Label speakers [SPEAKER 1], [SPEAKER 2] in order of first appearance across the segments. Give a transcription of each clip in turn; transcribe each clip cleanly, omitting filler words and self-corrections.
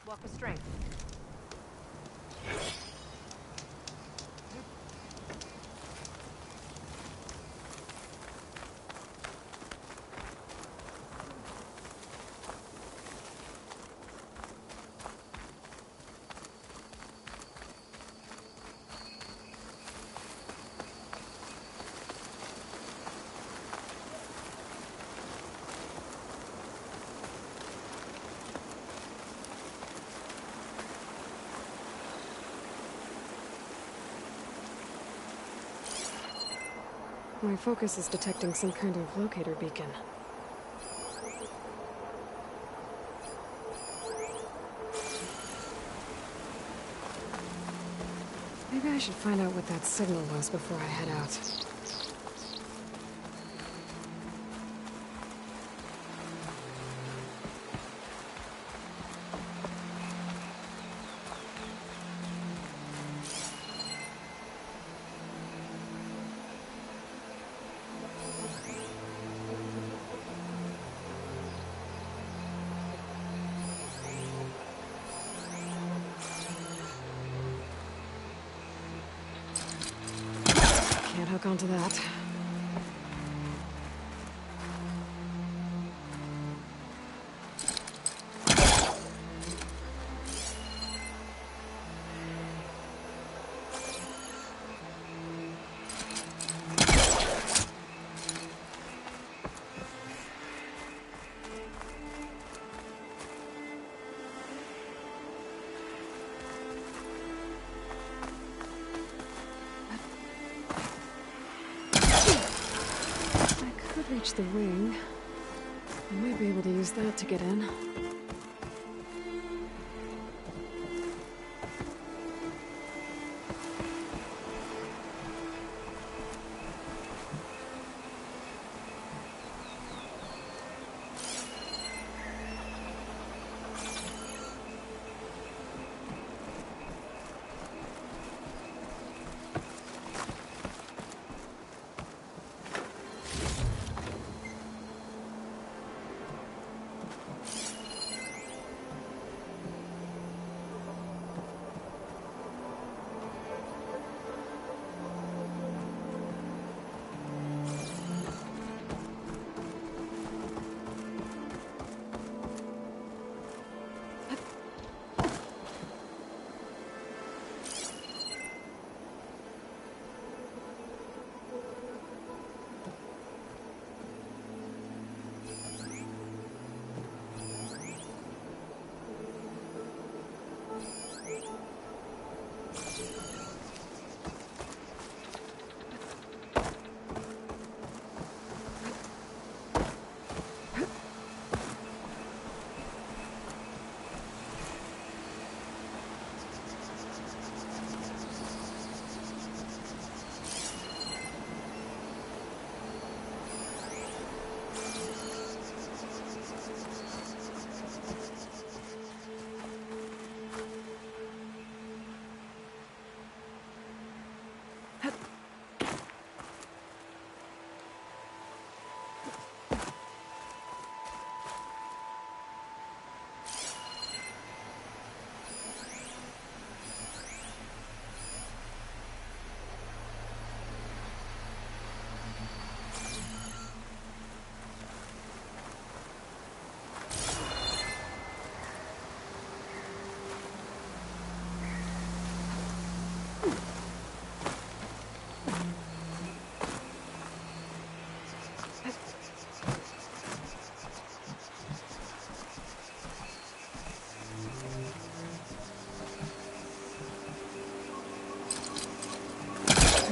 [SPEAKER 1] Walk with strength.
[SPEAKER 2] My focus is detecting some kind of locator beacon. Maybe I should find out what that signal was before I head out. Can't hook onto that. Reach the wing. I might be able to use that to get in.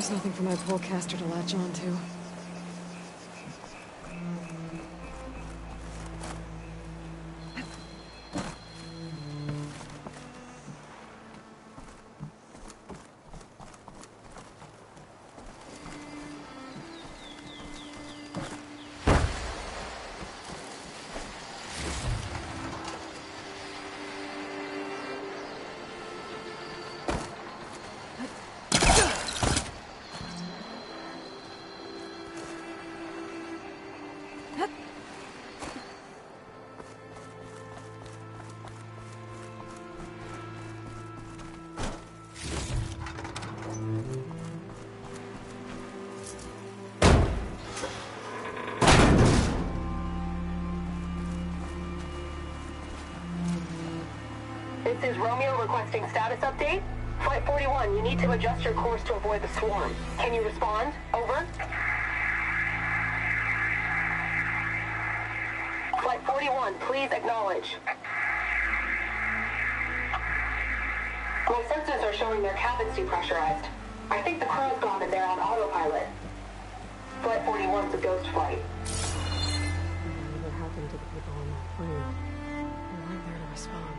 [SPEAKER 2] There's nothing for my polecaster to latch onto.
[SPEAKER 1] This is Romeo requesting status update. Flight 41, you need to adjust your course to avoid the swarm. Can you respond? Over. Flight 41, please acknowledge. My sensors are showing their cabins depressurized. I think the crew's gone and they're on autopilot. Flight 41's a ghost flight.
[SPEAKER 2] What happened to the people on that plane? They weren't there to respond.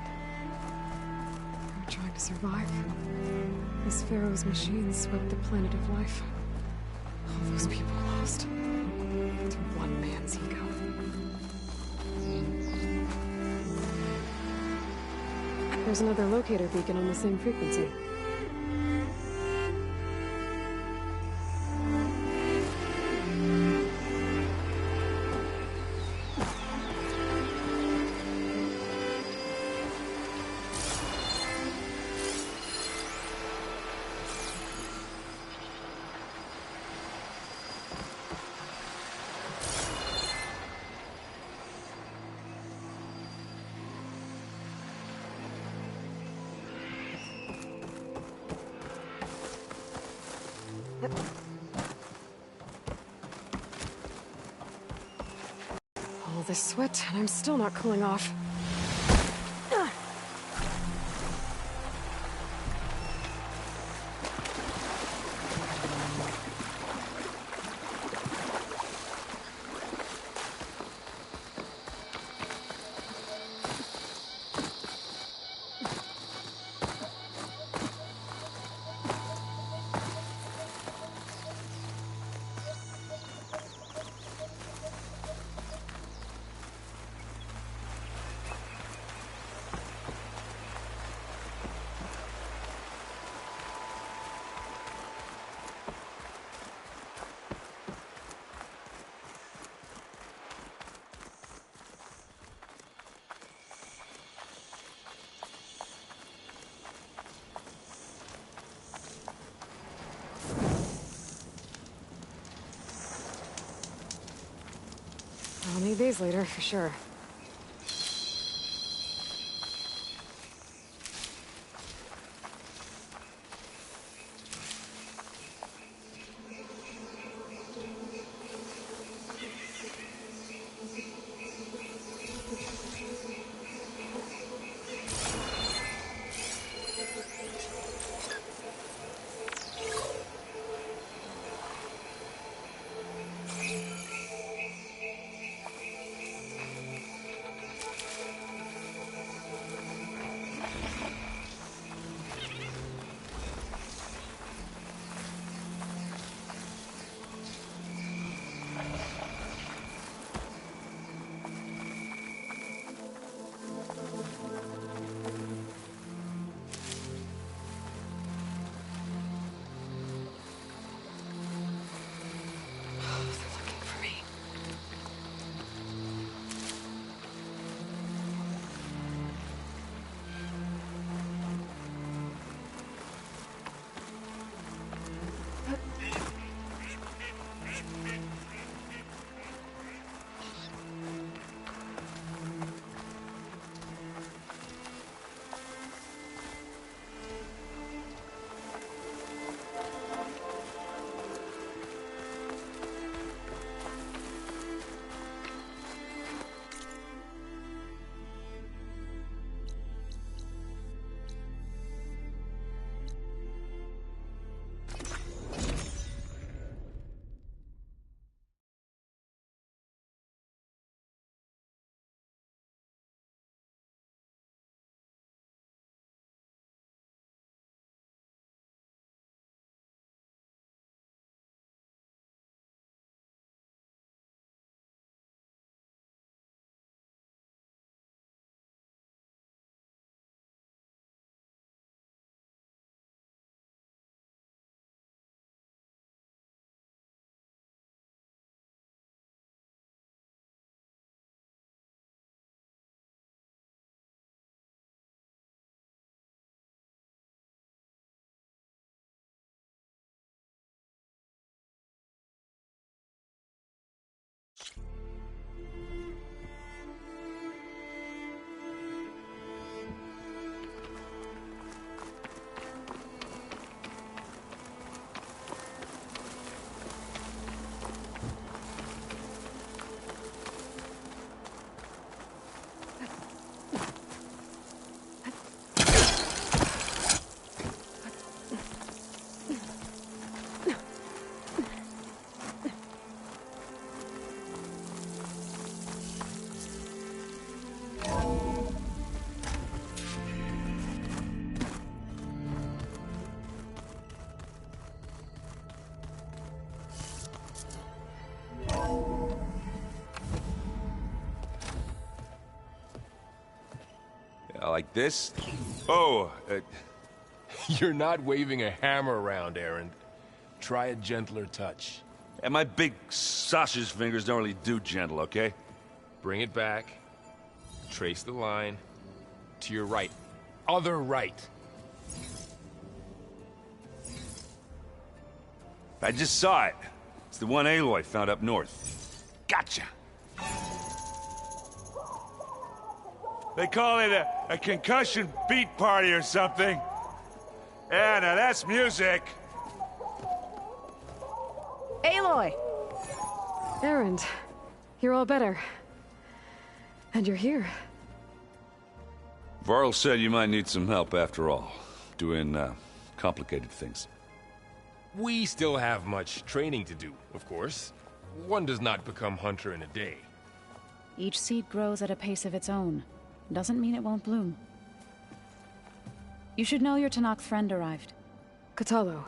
[SPEAKER 2] They were trying to survive. This Pharaoh's machine swept the planet of life. All those people lost to one man's ego. There's another locator beacon on the same frequency. All this sweat, and I'm still not cooling off. I'll need these later, for sure.
[SPEAKER 3] This? Oh,
[SPEAKER 4] You're not waving a hammer around, Aaron. Try a gentler touch.
[SPEAKER 3] and my big sausage fingers don't really do gentle, okay?
[SPEAKER 4] Bring it back. Trace the line. To your right. Other right.
[SPEAKER 3] I just saw it. It's the one Aloy found up north. Gotcha! They call it a concussion beat party or something. Yeah, now that's music.
[SPEAKER 5] Aloy!
[SPEAKER 2] Aaron, you're all better. And you're here.
[SPEAKER 3] Varl said you might need some help after all. Doing, complicated things.
[SPEAKER 4] We still have much training to do, of course. One does not become hunter in a day.
[SPEAKER 5] Each seed grows at a pace of its own. Doesn't mean it won't bloom. You should know your Tanakh friend arrived.
[SPEAKER 2] Katalo.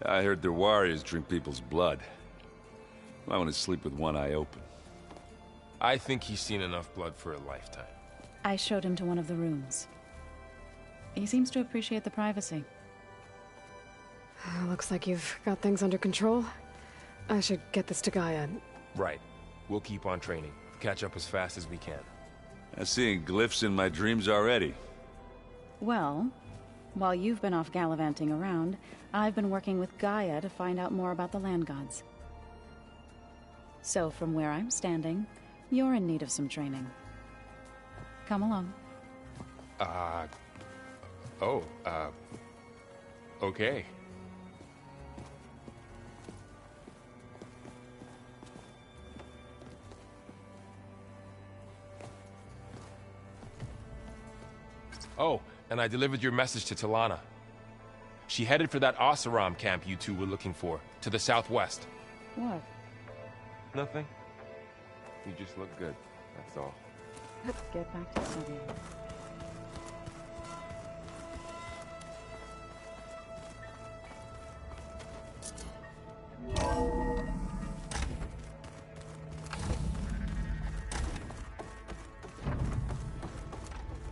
[SPEAKER 3] I heard their warriors drink people's blood. I want to sleep with one eye open.
[SPEAKER 4] I think he's seen enough blood for a lifetime.
[SPEAKER 5] I showed him to one of the rooms. He seems to appreciate the privacy.
[SPEAKER 2] Looks like you've got things under control. I should get this to Gaia.
[SPEAKER 4] Right. We'll keep on training. Catch up as fast as we can.
[SPEAKER 3] I'm seeing glyphs in my dreams already.
[SPEAKER 5] Well, while you've been off gallivanting around, I've been working with Gaia to find out more about the land gods. So from where I'm standing, you're in need of some training. Come along.
[SPEAKER 4] Okay. Oh, and I delivered your message to Talana. She headed for that Oseram camp you two were looking for, to the southwest.
[SPEAKER 5] What?
[SPEAKER 4] Nothing. You just look good, that's all.
[SPEAKER 5] Let's get back to studying.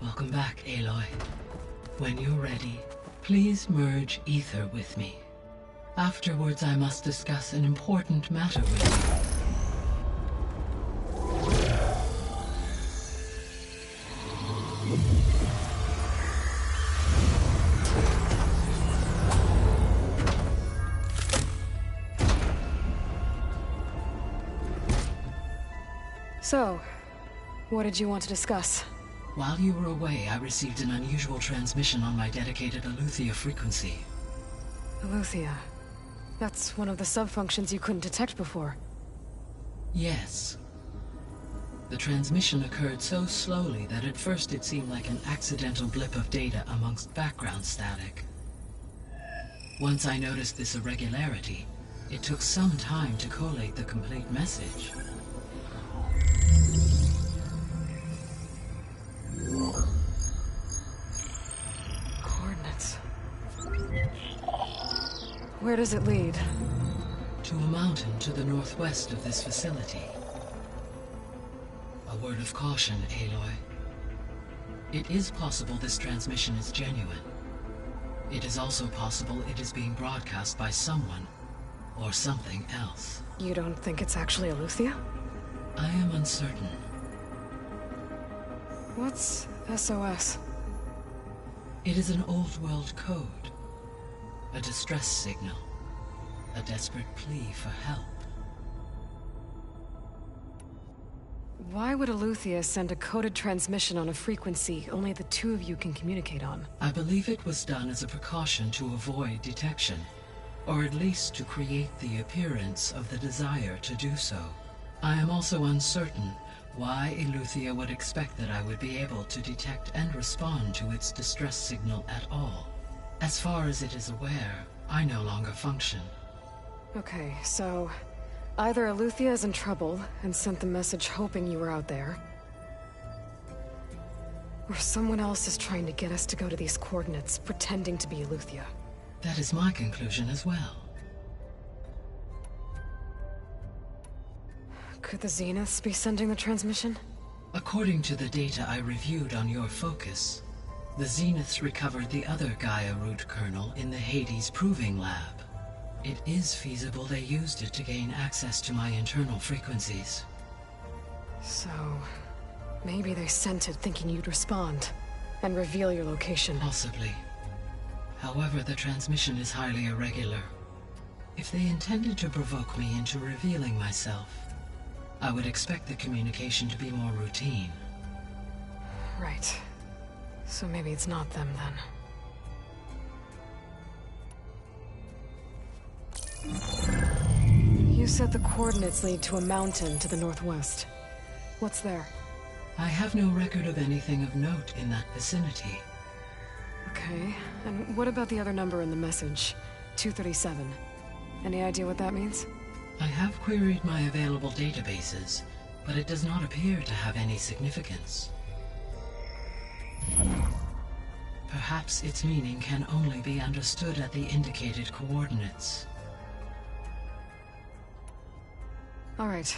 [SPEAKER 6] Welcome back, Aloy. When you're ready, please merge ether with me. Afterwards, I must discuss an important matter with you.
[SPEAKER 2] So, what did you want to discuss?
[SPEAKER 6] While you were away, I received an unusual transmission on my dedicated Aletheia frequency.
[SPEAKER 2] Aletheia. That's one of the sub-functions you couldn't detect before.
[SPEAKER 6] Yes. The transmission occurred so slowly that at first it seemed like an accidental blip of data amongst background static. Once I noticed this irregularity, it took some time to collate the complete message.
[SPEAKER 2] Coordinates. Where does it lead?
[SPEAKER 6] To a mountain to the northwest of this facility. A word of caution, Aloy. It is possible this transmission is genuine. It is also possible it is being broadcast by someone or something else.
[SPEAKER 2] You don't think it's actually Aletheia?
[SPEAKER 6] I am uncertain.
[SPEAKER 2] What's SOS?
[SPEAKER 6] It is an old world code. A distress signal. A desperate plea for help.
[SPEAKER 2] Why would Aletheia send a coded transmission on a frequency only the two of you can communicate on?
[SPEAKER 6] I believe it was done as a precaution to avoid detection, or at least to create the appearance of the desire to do so. I am also uncertain why Aletheia would expect that I would be able to detect and respond to its distress signal at all. As far as it is aware, I no longer function.
[SPEAKER 2] Okay, so either Aletheia is in trouble and sent the message hoping you were out there, or someone else is trying to get us to go to these coordinates, pretending to be Aletheia.
[SPEAKER 6] That is my conclusion as well.
[SPEAKER 2] Could the Zeniths be sending the transmission?
[SPEAKER 6] According to the data I reviewed on your focus, The Zeniths recovered the other Gaia root kernel in the Hades Proving Lab. It is feasible they used it to gain access to my internal frequencies.
[SPEAKER 2] So, maybe they sent it thinking you'd respond and reveal your location.
[SPEAKER 6] Possibly. However, the transmission is highly irregular. If they intended to provoke me into revealing myself, I would expect the communication to be more routine.
[SPEAKER 2] Right. So maybe it's not them then. You said the coordinates lead to a mountain to the northwest. What's there?
[SPEAKER 6] I have no record of anything of note in that vicinity.
[SPEAKER 2] Okay, and what about the other number in the message? 237. Any idea what that means?
[SPEAKER 6] I have queried my available databases, but it does not appear to have any significance. Perhaps its meaning can only be understood at the indicated coordinates.
[SPEAKER 2] All right.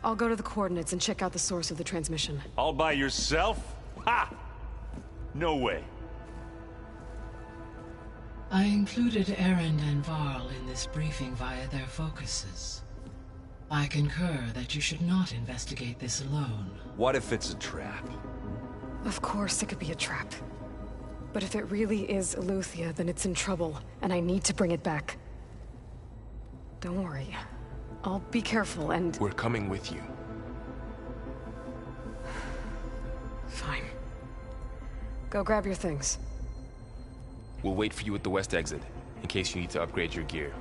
[SPEAKER 2] I'll go to the coordinates and check out the source of the transmission.
[SPEAKER 3] All by yourself? Ha! No way.
[SPEAKER 6] I included Erend and Varl in this briefing via their focuses. I concur that you should not investigate this alone.
[SPEAKER 7] What if it's a trap?
[SPEAKER 2] Of course it could be a trap. But if it really is Eleuthia, then it's in trouble, and I need to bring it back. Don't worry. I'll be careful and...
[SPEAKER 4] We're coming with you.
[SPEAKER 2] Fine. Go grab your things.
[SPEAKER 4] We'll wait for you at the west exit, in case you need to upgrade your gear.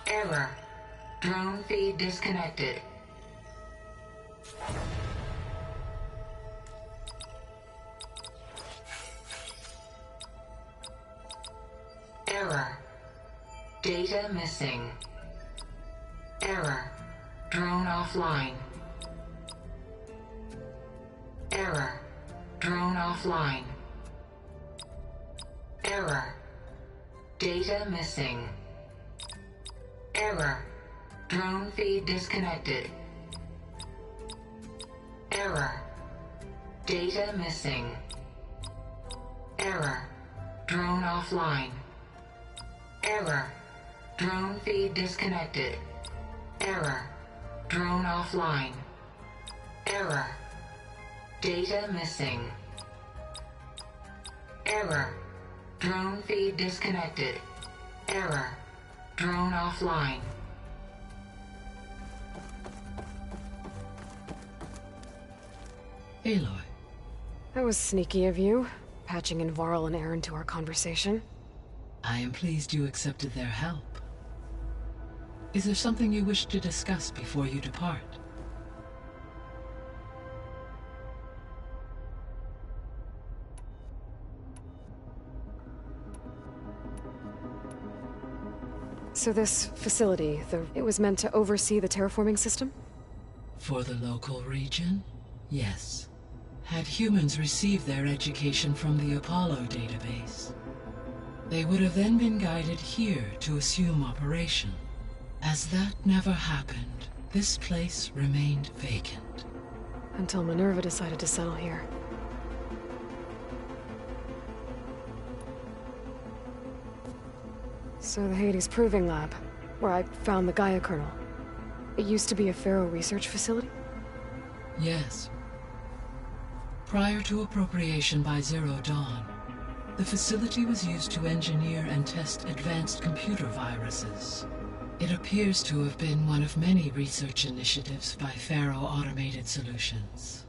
[SPEAKER 1] Error. Drone feed disconnected. Error. Data missing. Error. Drone offline. Error. Drone offline. Error. Data missing. Error. Drone feed disconnected. Error. Data missing. Error. Drone offline. Error. Drone feed disconnected. Error. Drone offline. Error. Data missing. Error. Drone feed disconnected. Error. Drone offline.
[SPEAKER 6] Aloy.
[SPEAKER 2] That was sneaky of you, patching in Varl and Erend to our conversation.
[SPEAKER 6] I am pleased you accepted their help. Is there something you wish to discuss before you depart?
[SPEAKER 2] So this facility, it was meant to oversee the terraforming system?
[SPEAKER 6] For the local region? Yes. Had humans received their education from the Apollo database, they would have then been guided here to assume operation. As that never happened, this place remained vacant.
[SPEAKER 2] Until Minerva decided to settle here. So the Hades Proving Lab, where I found the Gaia kernel. It used to be a Pharaoh research facility?
[SPEAKER 6] Yes. Prior to appropriation by Zero Dawn, the facility was used to engineer and test advanced computer viruses. It appears to have been one of many research initiatives by Pharaoh Automated Solutions.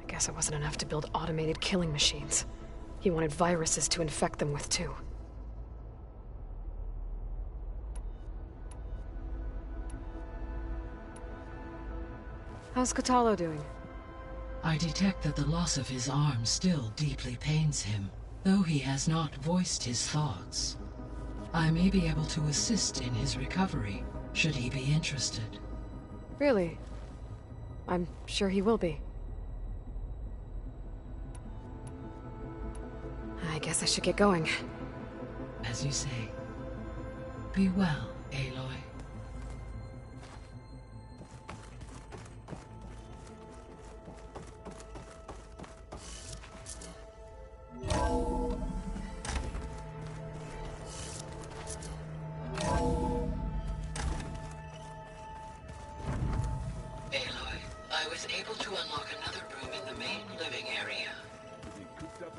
[SPEAKER 2] I guess it wasn't enough to build automated killing machines. He wanted viruses to infect them with too. How's Catalo doing?
[SPEAKER 6] I detect that the loss of his arm still deeply pains him, though he has not voiced his thoughts. I may be able to assist in his recovery, should he be interested.
[SPEAKER 2] Really? I'm sure he will be. I guess I should get going.
[SPEAKER 6] As you say. Be well, Aloy.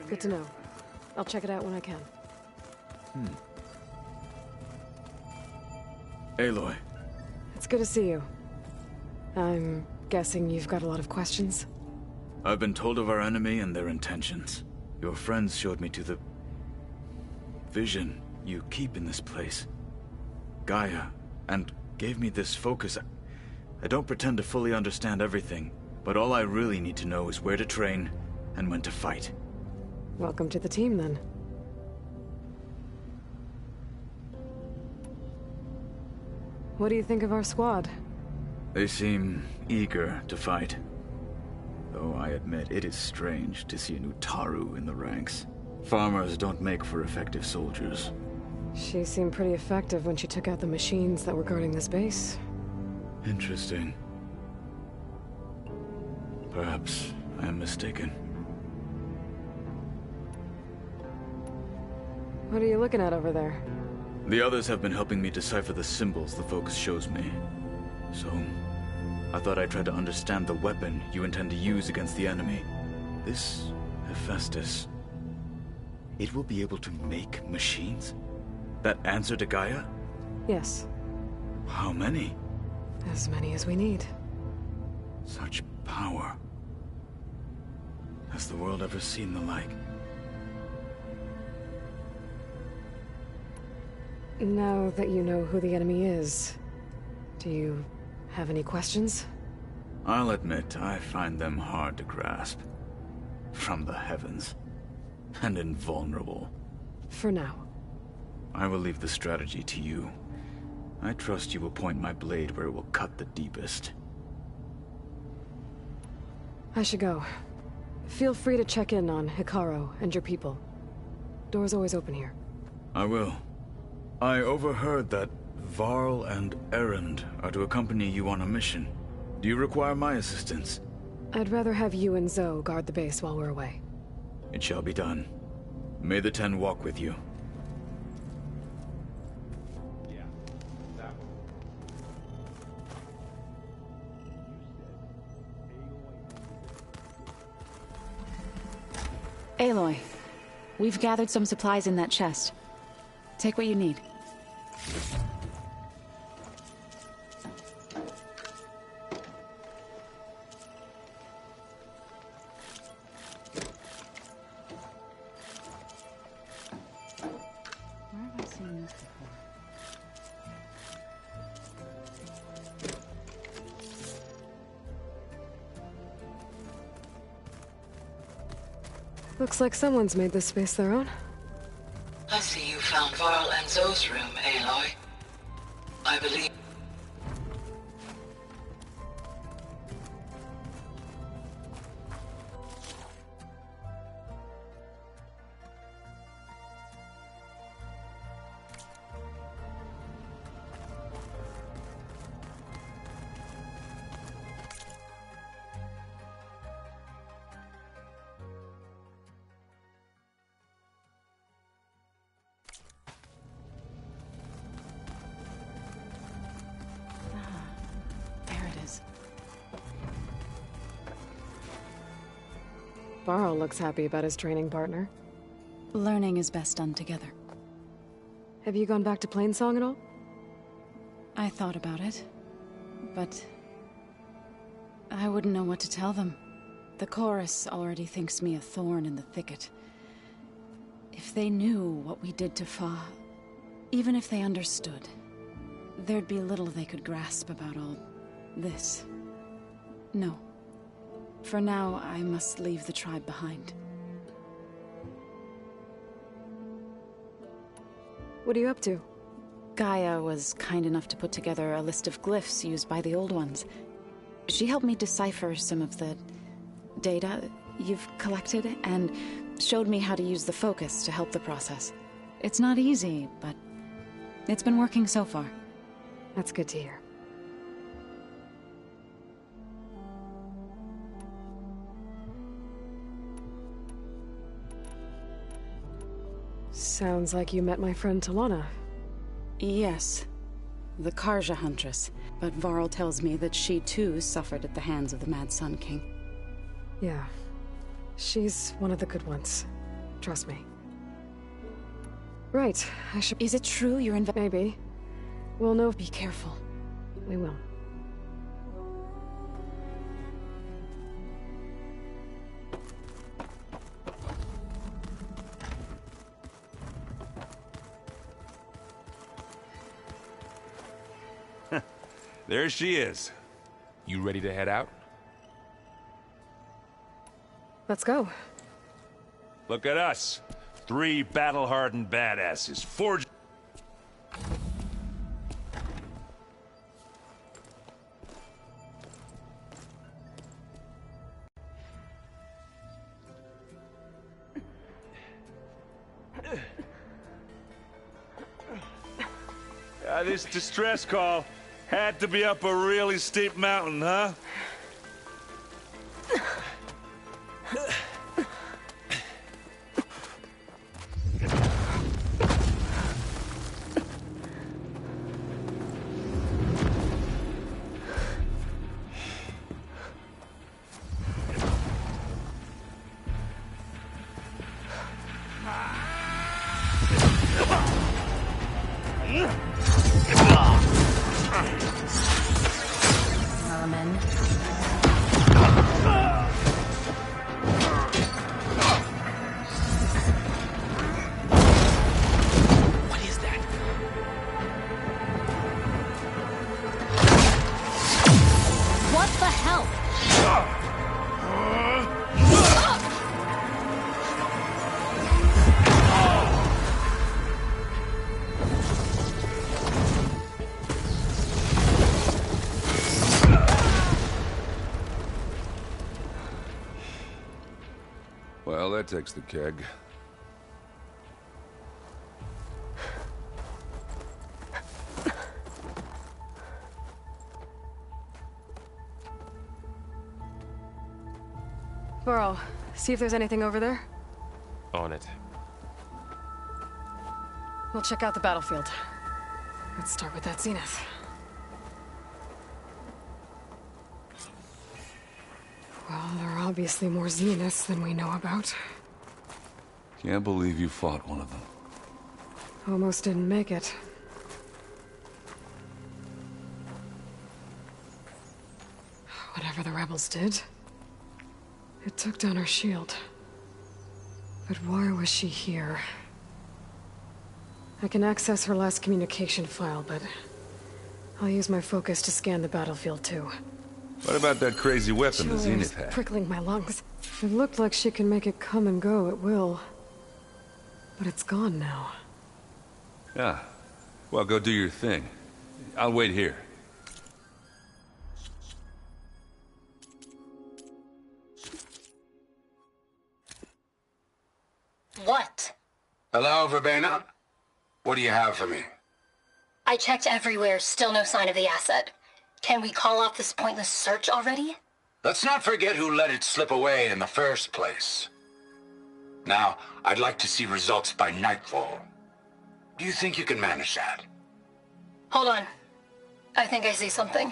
[SPEAKER 2] Good to know. I'll check it out when I can.
[SPEAKER 7] Aloy.
[SPEAKER 2] It's good to see you. I'm guessing you've got a lot of questions?
[SPEAKER 7] I've been told of our enemy and their intentions. Your friends showed me to the vision you keep in this place. Gaia, and gave me this focus. I don't pretend to fully understand everything, but all I really need to know is where to train and when to fight.
[SPEAKER 2] Welcome to the team, then. What do you think of our squad?
[SPEAKER 7] They seem eager to fight. Though I admit it is strange to see a new Taru in the ranks. Farmers don't make for effective soldiers.
[SPEAKER 2] She seemed pretty effective when she took out the machines that were guarding this base.
[SPEAKER 7] Interesting. Perhaps I am mistaken.
[SPEAKER 2] What are you looking at over there?
[SPEAKER 7] The others have been helping me decipher the symbols the focus shows me. So, I thought I'd try to understand the weapon you intend to use against the enemy. This Hephaestus, it will be able to make machines? That answer to Gaia?
[SPEAKER 2] Yes.
[SPEAKER 7] How many?
[SPEAKER 2] As many as we need.
[SPEAKER 7] Such power. Has the world ever seen the like?
[SPEAKER 2] Now that you know who the enemy is, do you have any questions?
[SPEAKER 7] I'll admit, I find them hard to grasp. From the heavens. And invulnerable.
[SPEAKER 2] For now.
[SPEAKER 7] I will leave the strategy to you. I trust you will point my blade where it will cut the deepest.
[SPEAKER 2] I should go. Feel free to check in on Hikaru and your people. Door's always open here.
[SPEAKER 7] I will. I overheard that Varl and Erend are to accompany you on a mission. Do you require my assistance?
[SPEAKER 2] I'd rather have you and Zoe guard the base while we're away.
[SPEAKER 7] It shall be done. May the Ten walk with you.
[SPEAKER 5] Aloy, we've gathered some supplies in that chest. Take what you need. Where have I seen this before?
[SPEAKER 2] Looks like someone's made this space their own.
[SPEAKER 6] I see you found Varl and Zoe's room, Aloy. I believe...
[SPEAKER 2] Varl looks happy about his training partner.
[SPEAKER 5] Learning is best done together.
[SPEAKER 2] Have you gone back to Plainsong at all?
[SPEAKER 5] I thought about it, but I wouldn't know what to tell them. The chorus already thinks me a thorn in the thicket. If they knew what we did to Fa, even if they understood, there'd be little they could grasp about all this. No. For now, I must leave the tribe behind.
[SPEAKER 2] What are you up to?
[SPEAKER 5] Gaia was kind enough to put together a list of glyphs used by the Old Ones. She helped me decipher some of the data you've collected and showed me how to use the focus to help the process. It's not easy, but it's been working so far.
[SPEAKER 2] That's good to hear. Sounds like you met my friend Talana.
[SPEAKER 5] Yes, the Karja Huntress. But Varl tells me that she too suffered at the hands of the Mad Sun King.
[SPEAKER 2] Yeah. She's one of the good ones. Trust me. Right, I should...
[SPEAKER 5] Is it true you're
[SPEAKER 2] Maybe. We'll know.
[SPEAKER 5] Be careful.
[SPEAKER 2] We will.
[SPEAKER 3] There she is.
[SPEAKER 4] You ready to head out?
[SPEAKER 2] Let's go.
[SPEAKER 3] Look at us. 3 battle-hardened badasses, forged... This distress call had to be up a really steep mountain, huh?
[SPEAKER 8] Well, that takes the keg.
[SPEAKER 2] Burrow, see if there's anything over there.
[SPEAKER 4] On it.
[SPEAKER 2] We'll check out the battlefield. Let's start with that zenith. Well, there are obviously more zeniths than we know about.
[SPEAKER 8] Can't believe you fought one of them.
[SPEAKER 2] Almost didn't make it. Whatever the rebels did, it took down her shield. But why was she here? I can access her last communication file, but I'll use my focus to scan the battlefield too.
[SPEAKER 8] What about that crazy weapon the
[SPEAKER 2] Sure,
[SPEAKER 8] Zenith
[SPEAKER 2] it's
[SPEAKER 8] had?
[SPEAKER 2] prickling my lungs. It looked like she can make it come and go at will. But it's gone now.
[SPEAKER 8] Yeah. Well, go do your thing. I'll wait here.
[SPEAKER 9] What?
[SPEAKER 10] Hello, Verbena? What do you have for me?
[SPEAKER 9] I checked everywhere, still no sign of the asset. Can we call off this pointless search already?
[SPEAKER 10] Let's not forget who let it slip away in the first place. Now, I'd like to see results by nightfall. Do you think you can manage that?
[SPEAKER 9] Hold on. I think I see something.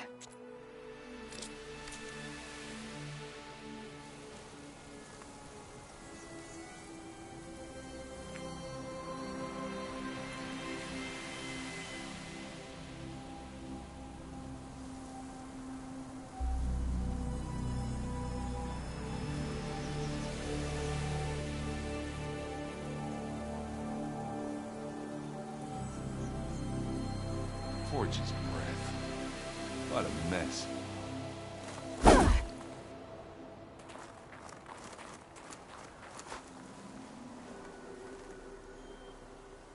[SPEAKER 8] Forge's breath. What a mess.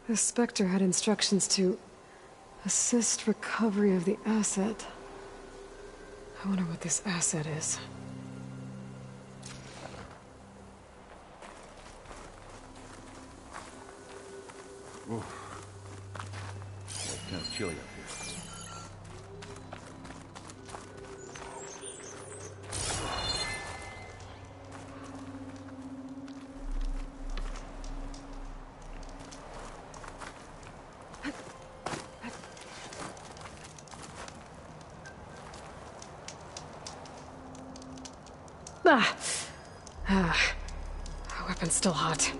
[SPEAKER 2] The Spectre had instructions to assist recovery of the asset. I wonder what this asset is.
[SPEAKER 8] Oof. It's kind of chilly up here.
[SPEAKER 2] The weapon's still hot.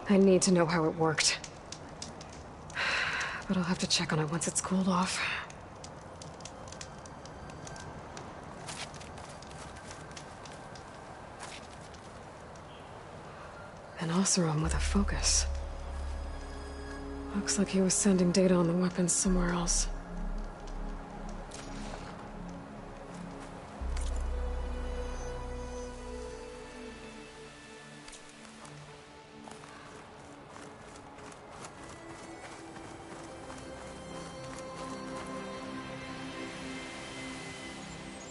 [SPEAKER 2] I need to know how it worked. But I'll have to check on it once it's cooled off. An Oseram with a focus. Looks like he was sending data on the weapons somewhere else.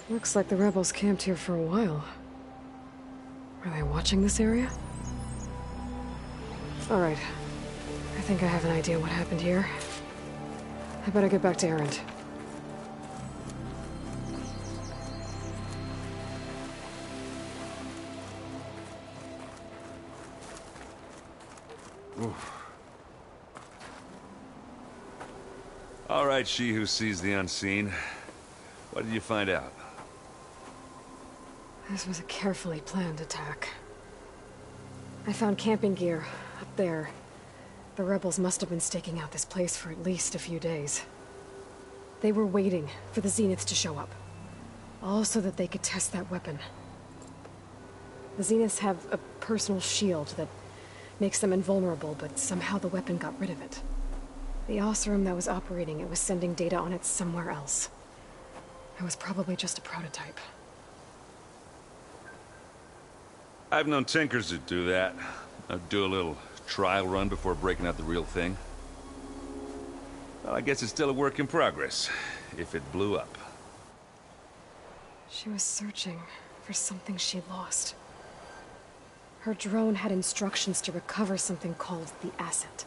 [SPEAKER 2] Looks like the rebels camped here for a while. Are they watching this area? Alright. I think I have an idea what happened here. I better get back to Erend.
[SPEAKER 8] All right, she who sees the unseen. What did you find out?
[SPEAKER 2] This was a carefully planned attack. I found camping gear up there. The rebels must have been staking out this place for at least a few days. They were waiting for the Zeniths to show up. All so that they could test that weapon. The Zeniths have a personal shield that makes them invulnerable, but somehow the weapon got rid of it. The Oseram that was operating it was sending data on it somewhere else. It was probably just a prototype.
[SPEAKER 8] I've known tinkers that do that. I'd do a little trial run before breaking out the real thing. Well, I guess it's still a work in progress, if it blew up.
[SPEAKER 2] She was searching for something she lost. Her drone had instructions to recover something called the asset.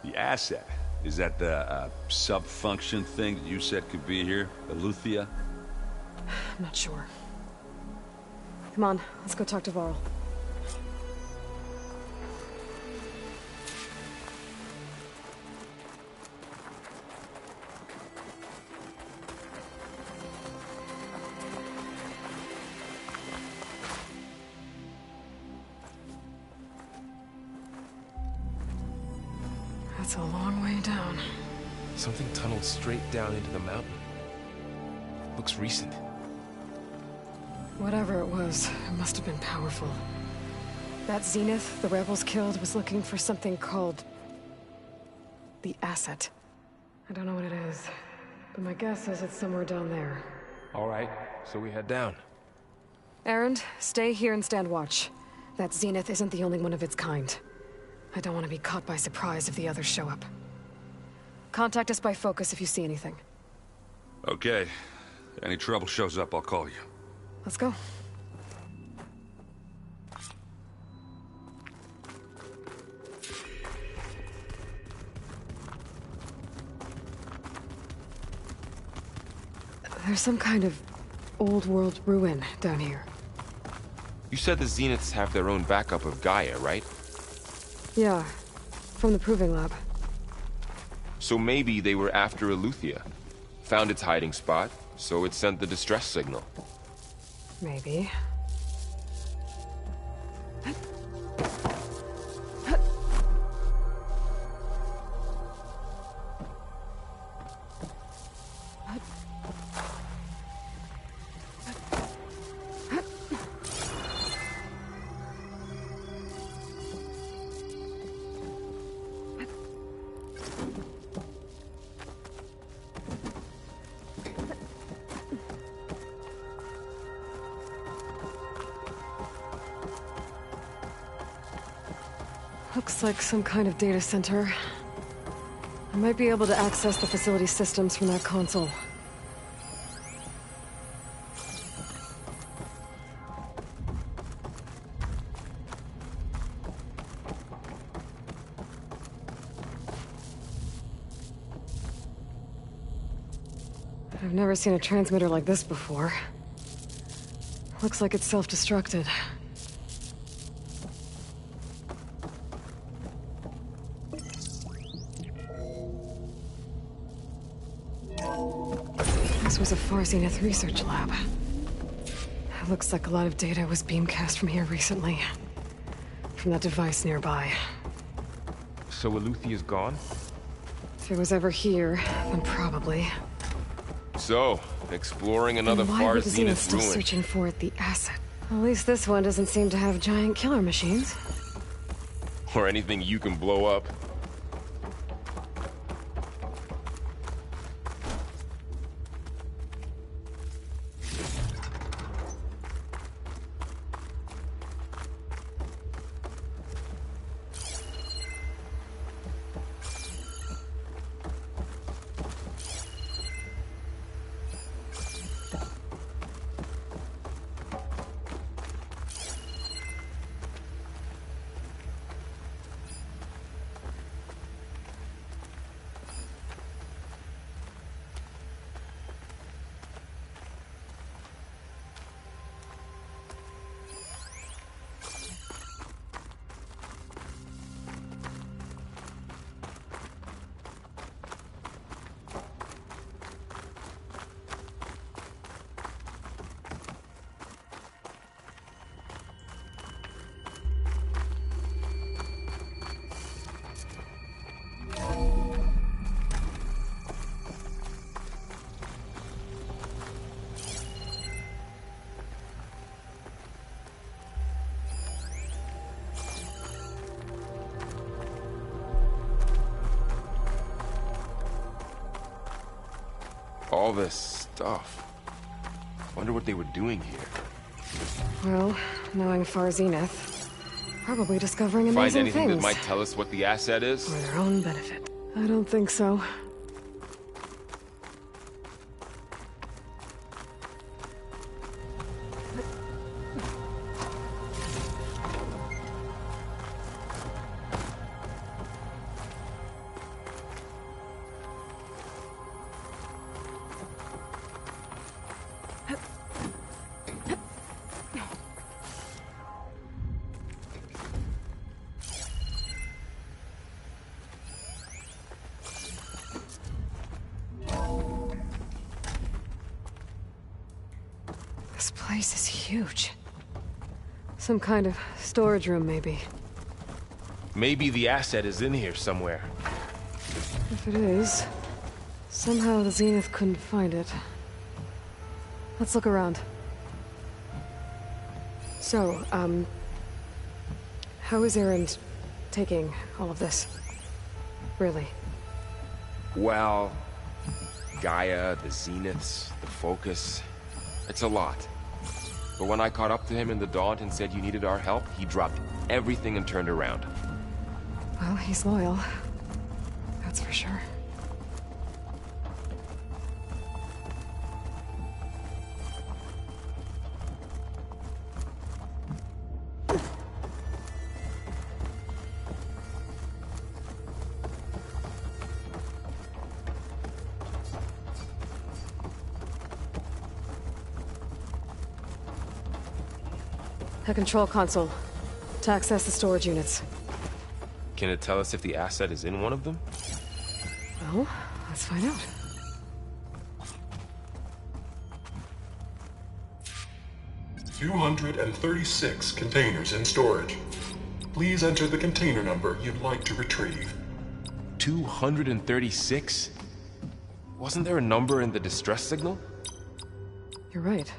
[SPEAKER 8] The asset? Is that the sub-function thing that you said could be here? Eleuthia?
[SPEAKER 2] I'm not sure. Come on, let's go talk to Varl. That's a long way down.
[SPEAKER 4] Something tunneled straight down into the mountain. Looks recent.
[SPEAKER 2] Whatever it was, it must have been powerful. That Zenith the rebels killed was looking for something called the asset. I don't know what it is, but my guess is it's somewhere down there.
[SPEAKER 4] All right, so we head down.
[SPEAKER 2] Erend, stay here and stand watch. That Zenith isn't the only one of its kind. I don't want to be caught by surprise if the others show up. Contact us by focus if you see anything.
[SPEAKER 8] Okay. Any trouble shows up, I'll call you.
[SPEAKER 2] Let's go. There's some kind of old world ruin down here.
[SPEAKER 4] You said the Zeniths have their own backup of Gaia, right?
[SPEAKER 2] Yeah, from the proving lab.
[SPEAKER 4] So maybe they were after Eleuthia. Found its hiding spot, so it sent the distress signal.
[SPEAKER 2] Maybe. Looks like some kind of data center. I might be able to access the facility systems from that console. I've never seen a transmitter like this before. Looks like it's self-destructed. This was a Far Zenith research lab. It looks like a lot of data was beamcast from here recently. From that device nearby.
[SPEAKER 4] So Eluthia's gone?
[SPEAKER 2] If it was ever here, then probably.
[SPEAKER 4] So, exploring another
[SPEAKER 2] Then why
[SPEAKER 4] Far
[SPEAKER 2] were the
[SPEAKER 4] Zenith
[SPEAKER 2] Zeniths still
[SPEAKER 4] ruin.
[SPEAKER 2] searching for it, the asset? At least this one doesn't seem to have giant killer machines.
[SPEAKER 4] Or anything you can blow up. All this stuff. Wonder what they were doing here.
[SPEAKER 2] Well, knowing Far Zenith, probably discovering
[SPEAKER 4] Find
[SPEAKER 2] amazing
[SPEAKER 4] anything
[SPEAKER 2] things.
[SPEAKER 4] that might tell us what the asset is?
[SPEAKER 2] For their own benefit. I don't think so. This place is huge. Some kind of storage room, maybe.
[SPEAKER 4] Maybe the asset is in here somewhere.
[SPEAKER 2] If it is, somehow the Zenith couldn't find it. Let's look around. So, how is Erend taking all of this? Really?
[SPEAKER 4] Well, Gaia, the Zeniths, the Focus. It's a lot. But when I caught up to him in the Daunt and said you needed our help, he dropped everything and turned around.
[SPEAKER 2] Well, he's loyal. That's for sure. A control console. To access the storage units.
[SPEAKER 4] Can it tell us if the asset is in one of them?
[SPEAKER 2] Well, let's find out.
[SPEAKER 11] "236 containers in storage. Please enter the container number you'd like to retrieve."
[SPEAKER 4] 236? Wasn't there a number in the distress signal?
[SPEAKER 2] You're right.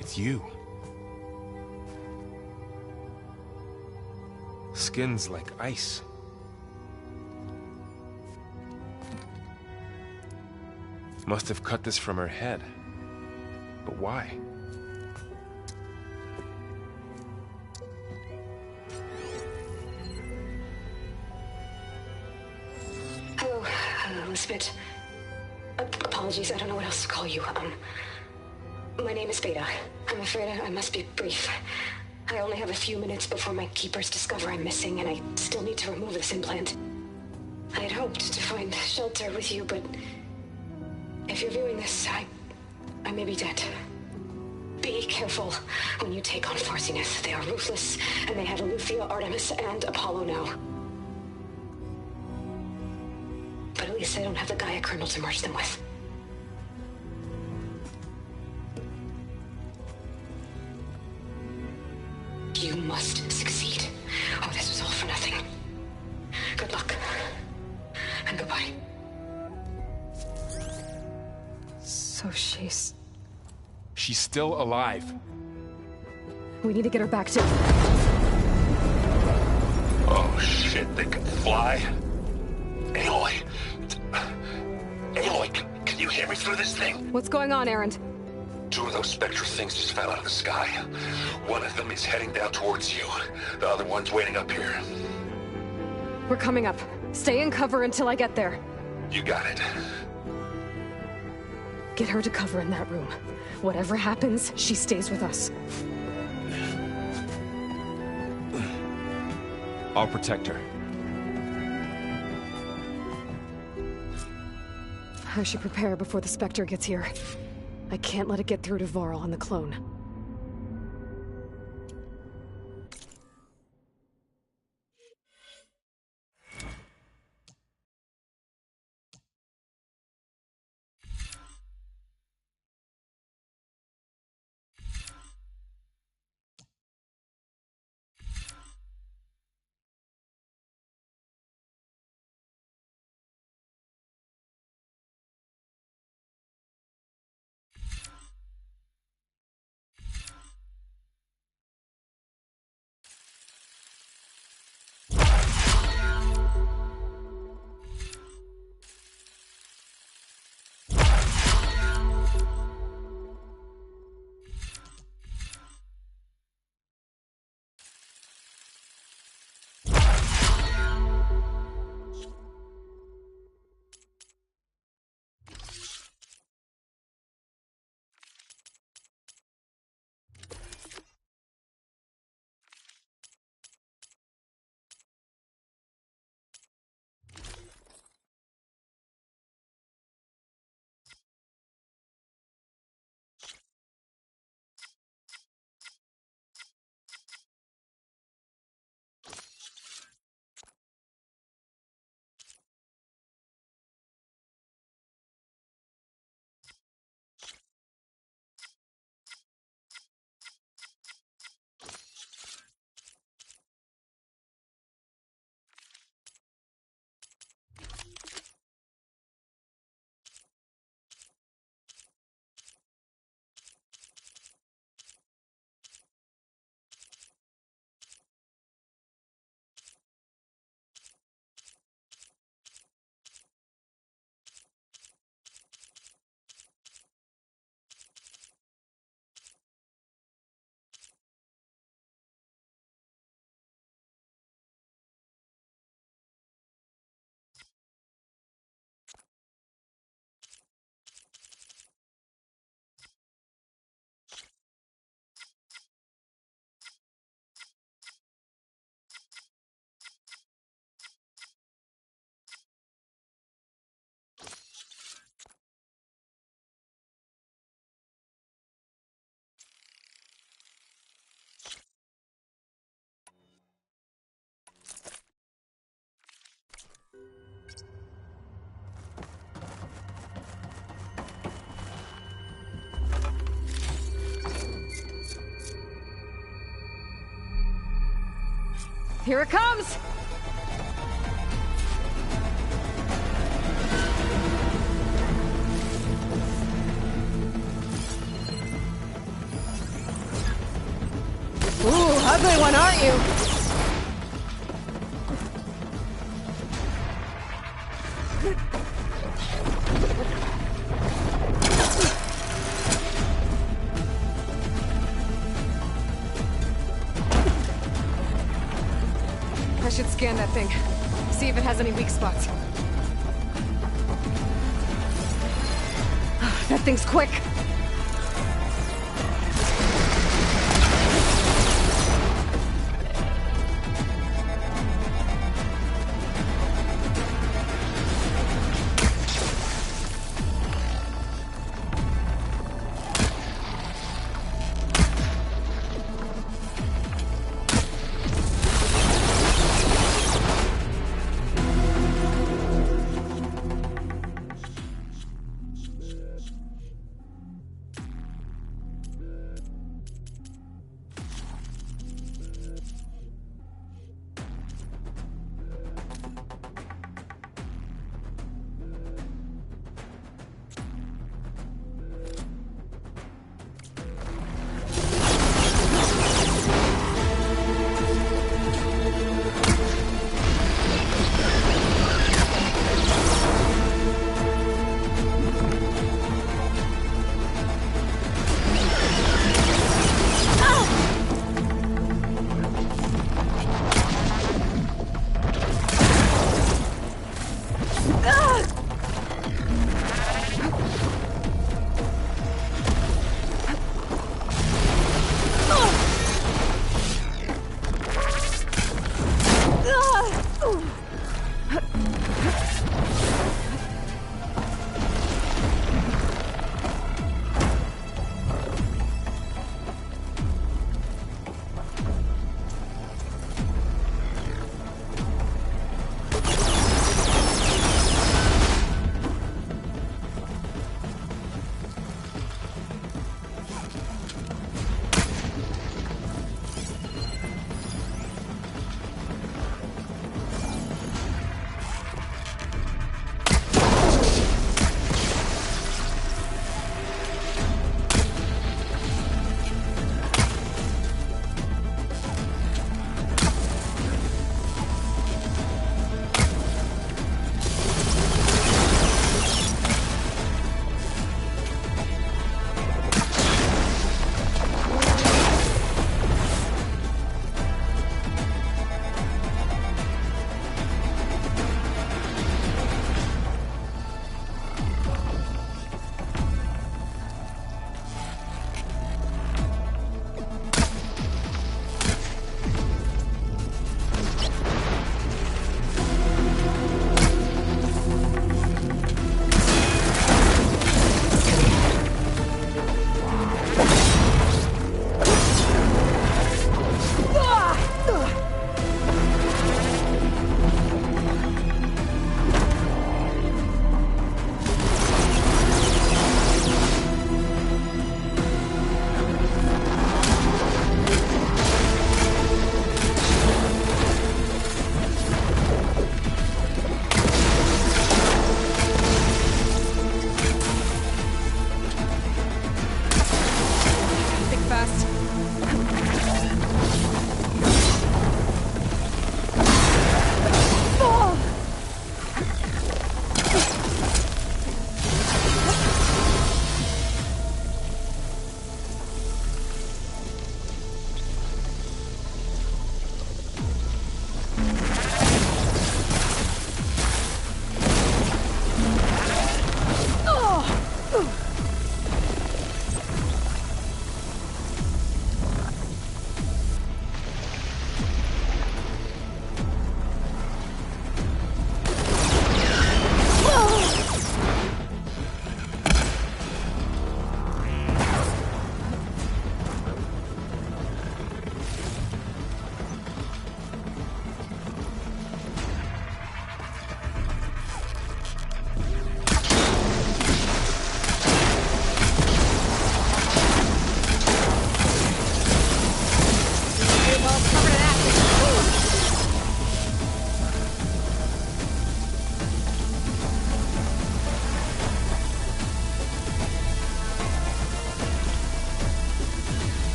[SPEAKER 4] It's you. Skin's like ice. Must have cut this from her head. But why?
[SPEAKER 2] Hello, Elizabeth. Apologies, I don't know what else to call you. My name is Beta. I'm afraid I must be brief. I only have a few minutes before my keepers discover I'm missing, and I still need to remove this implant. I had hoped to find shelter with you, but if you're viewing this, I may be dead. Be careful when you take on Farsiness. They are ruthless, and they have Eleuthia, Artemis, and Apollo now. But at least they don't have the Gaia kernel to merge them with. You must succeed, or this was all for nothing. Good luck, and goodbye. So she's
[SPEAKER 4] still alive.
[SPEAKER 2] We need to get her back to...
[SPEAKER 10] Oh shit, they can fly? Aloy! Aloy, can you hear me through this thing?
[SPEAKER 2] What's going on, Erend?
[SPEAKER 10] 2 of those spectral things just fell out of the sky. One of them is heading down towards you. The other one's waiting up here.
[SPEAKER 2] We're coming up. Stay in cover until I get there.
[SPEAKER 10] You got it.
[SPEAKER 2] Get her to cover in that room. Whatever happens, she stays with us.
[SPEAKER 4] I'll protect her.
[SPEAKER 2] I should prepare before the Spectre gets here. I can't let it get through to Varl and the clone. Here it comes! ugly one, aren't you? I should scan that thing. See if it has any weak spots. That thing's quick.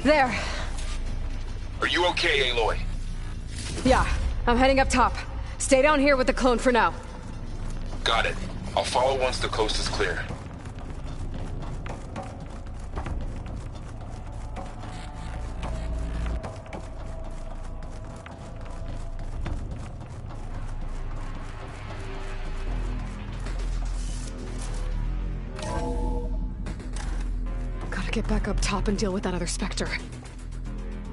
[SPEAKER 2] There.
[SPEAKER 10] Are you okay, Aloy?
[SPEAKER 2] Yeah, I'm heading up top. Stay down here with the clone for now.
[SPEAKER 10] Got it. I'll follow once the coast is clear.
[SPEAKER 2] Gotta get back up top and deal with that other Spectre.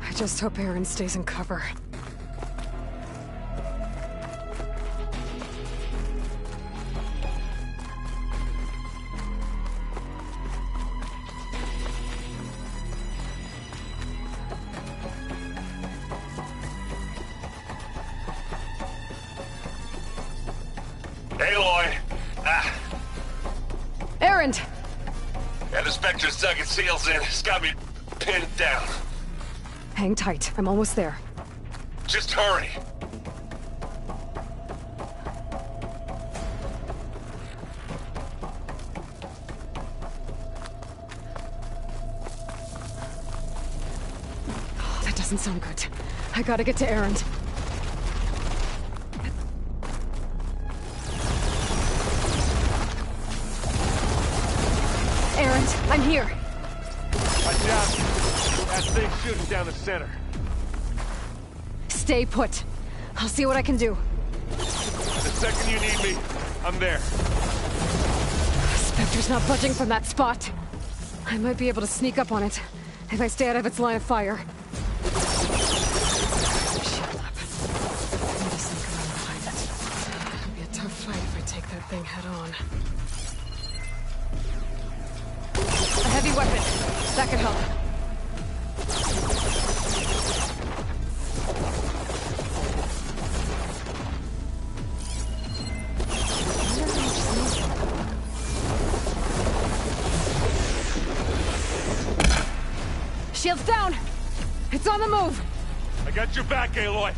[SPEAKER 2] I just hope Aaron stays in cover.
[SPEAKER 8] Aloy!
[SPEAKER 2] Aaron!
[SPEAKER 8] Yeah, the Spectre's dug its heels in. It's got me pinned down.
[SPEAKER 2] Hang tight, I'm almost there.
[SPEAKER 8] Just hurry.
[SPEAKER 2] Oh, that doesn't sound good. I gotta get to Aaron. Aaron, I'm here.
[SPEAKER 3] Watch out. That thing's shooting down the center.
[SPEAKER 2] Stay put. I'll see what I can do.
[SPEAKER 3] The second you need me, I'm there.
[SPEAKER 2] Spectre's not budging from that spot. I might be able to sneak up on it if I stay out of its line of fire. Shield up. I need to sneak around behind it. It'll be a tough fight if I take that thing head on. A heavy weapon. That could help. Shield's down! It's on the move!
[SPEAKER 3] I got your back, Aloy.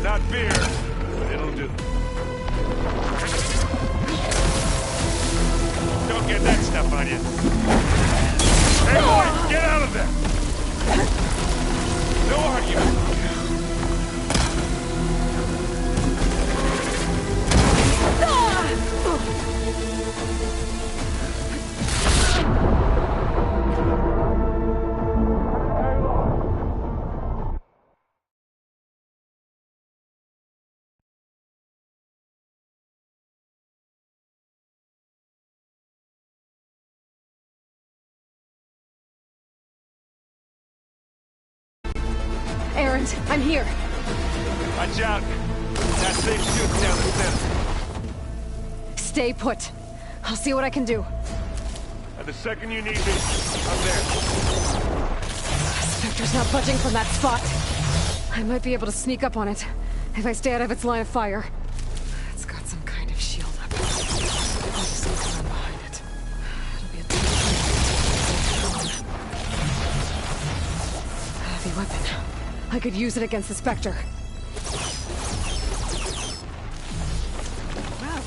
[SPEAKER 3] Not beer, but it'll do. Don't get that stuff on you. Hey, boy, get out of there! No argument.
[SPEAKER 2] Aaron, I'm here.
[SPEAKER 3] Watch out. That thing's shooting down the center.
[SPEAKER 2] Stay put. I'll see what I can do.
[SPEAKER 3] And the second you need me, I'm there.
[SPEAKER 2] Spectre's not budging from that spot. I might be able to sneak up on it if I stay out of its line of fire. It's got some kind of shield up. I'll just sneak around behind it. It'll be a tough fight. A heavy weapon. I could use it against the Spectre.
[SPEAKER 3] Well,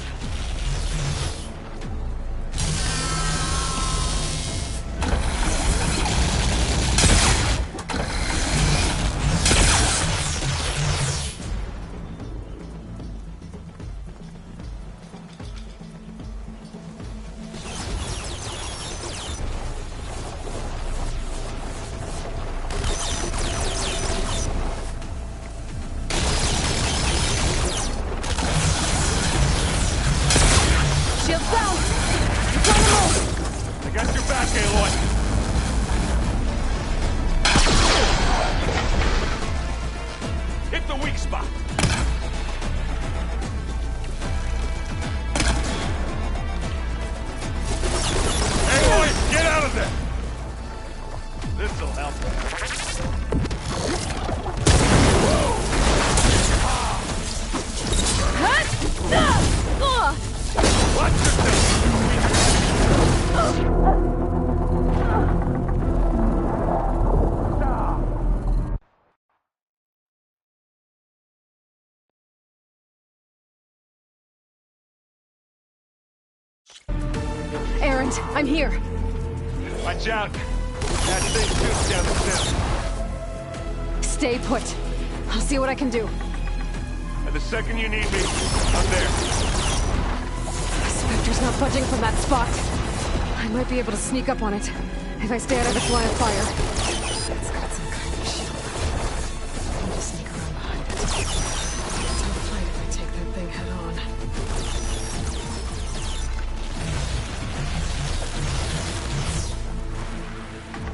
[SPEAKER 2] Errand, I'm here.
[SPEAKER 3] Watch out. That thing shoots down the stairs.
[SPEAKER 2] Stay put. I'll see what I can do.
[SPEAKER 3] And the second you need me, I'm there.
[SPEAKER 2] Spectre's not budging from that spot. I might be able to sneak up on it if I stay out of its line of fire. It's got some kind of shield. I need to sneak around behind it. It's a tough fight if I take that thing head on.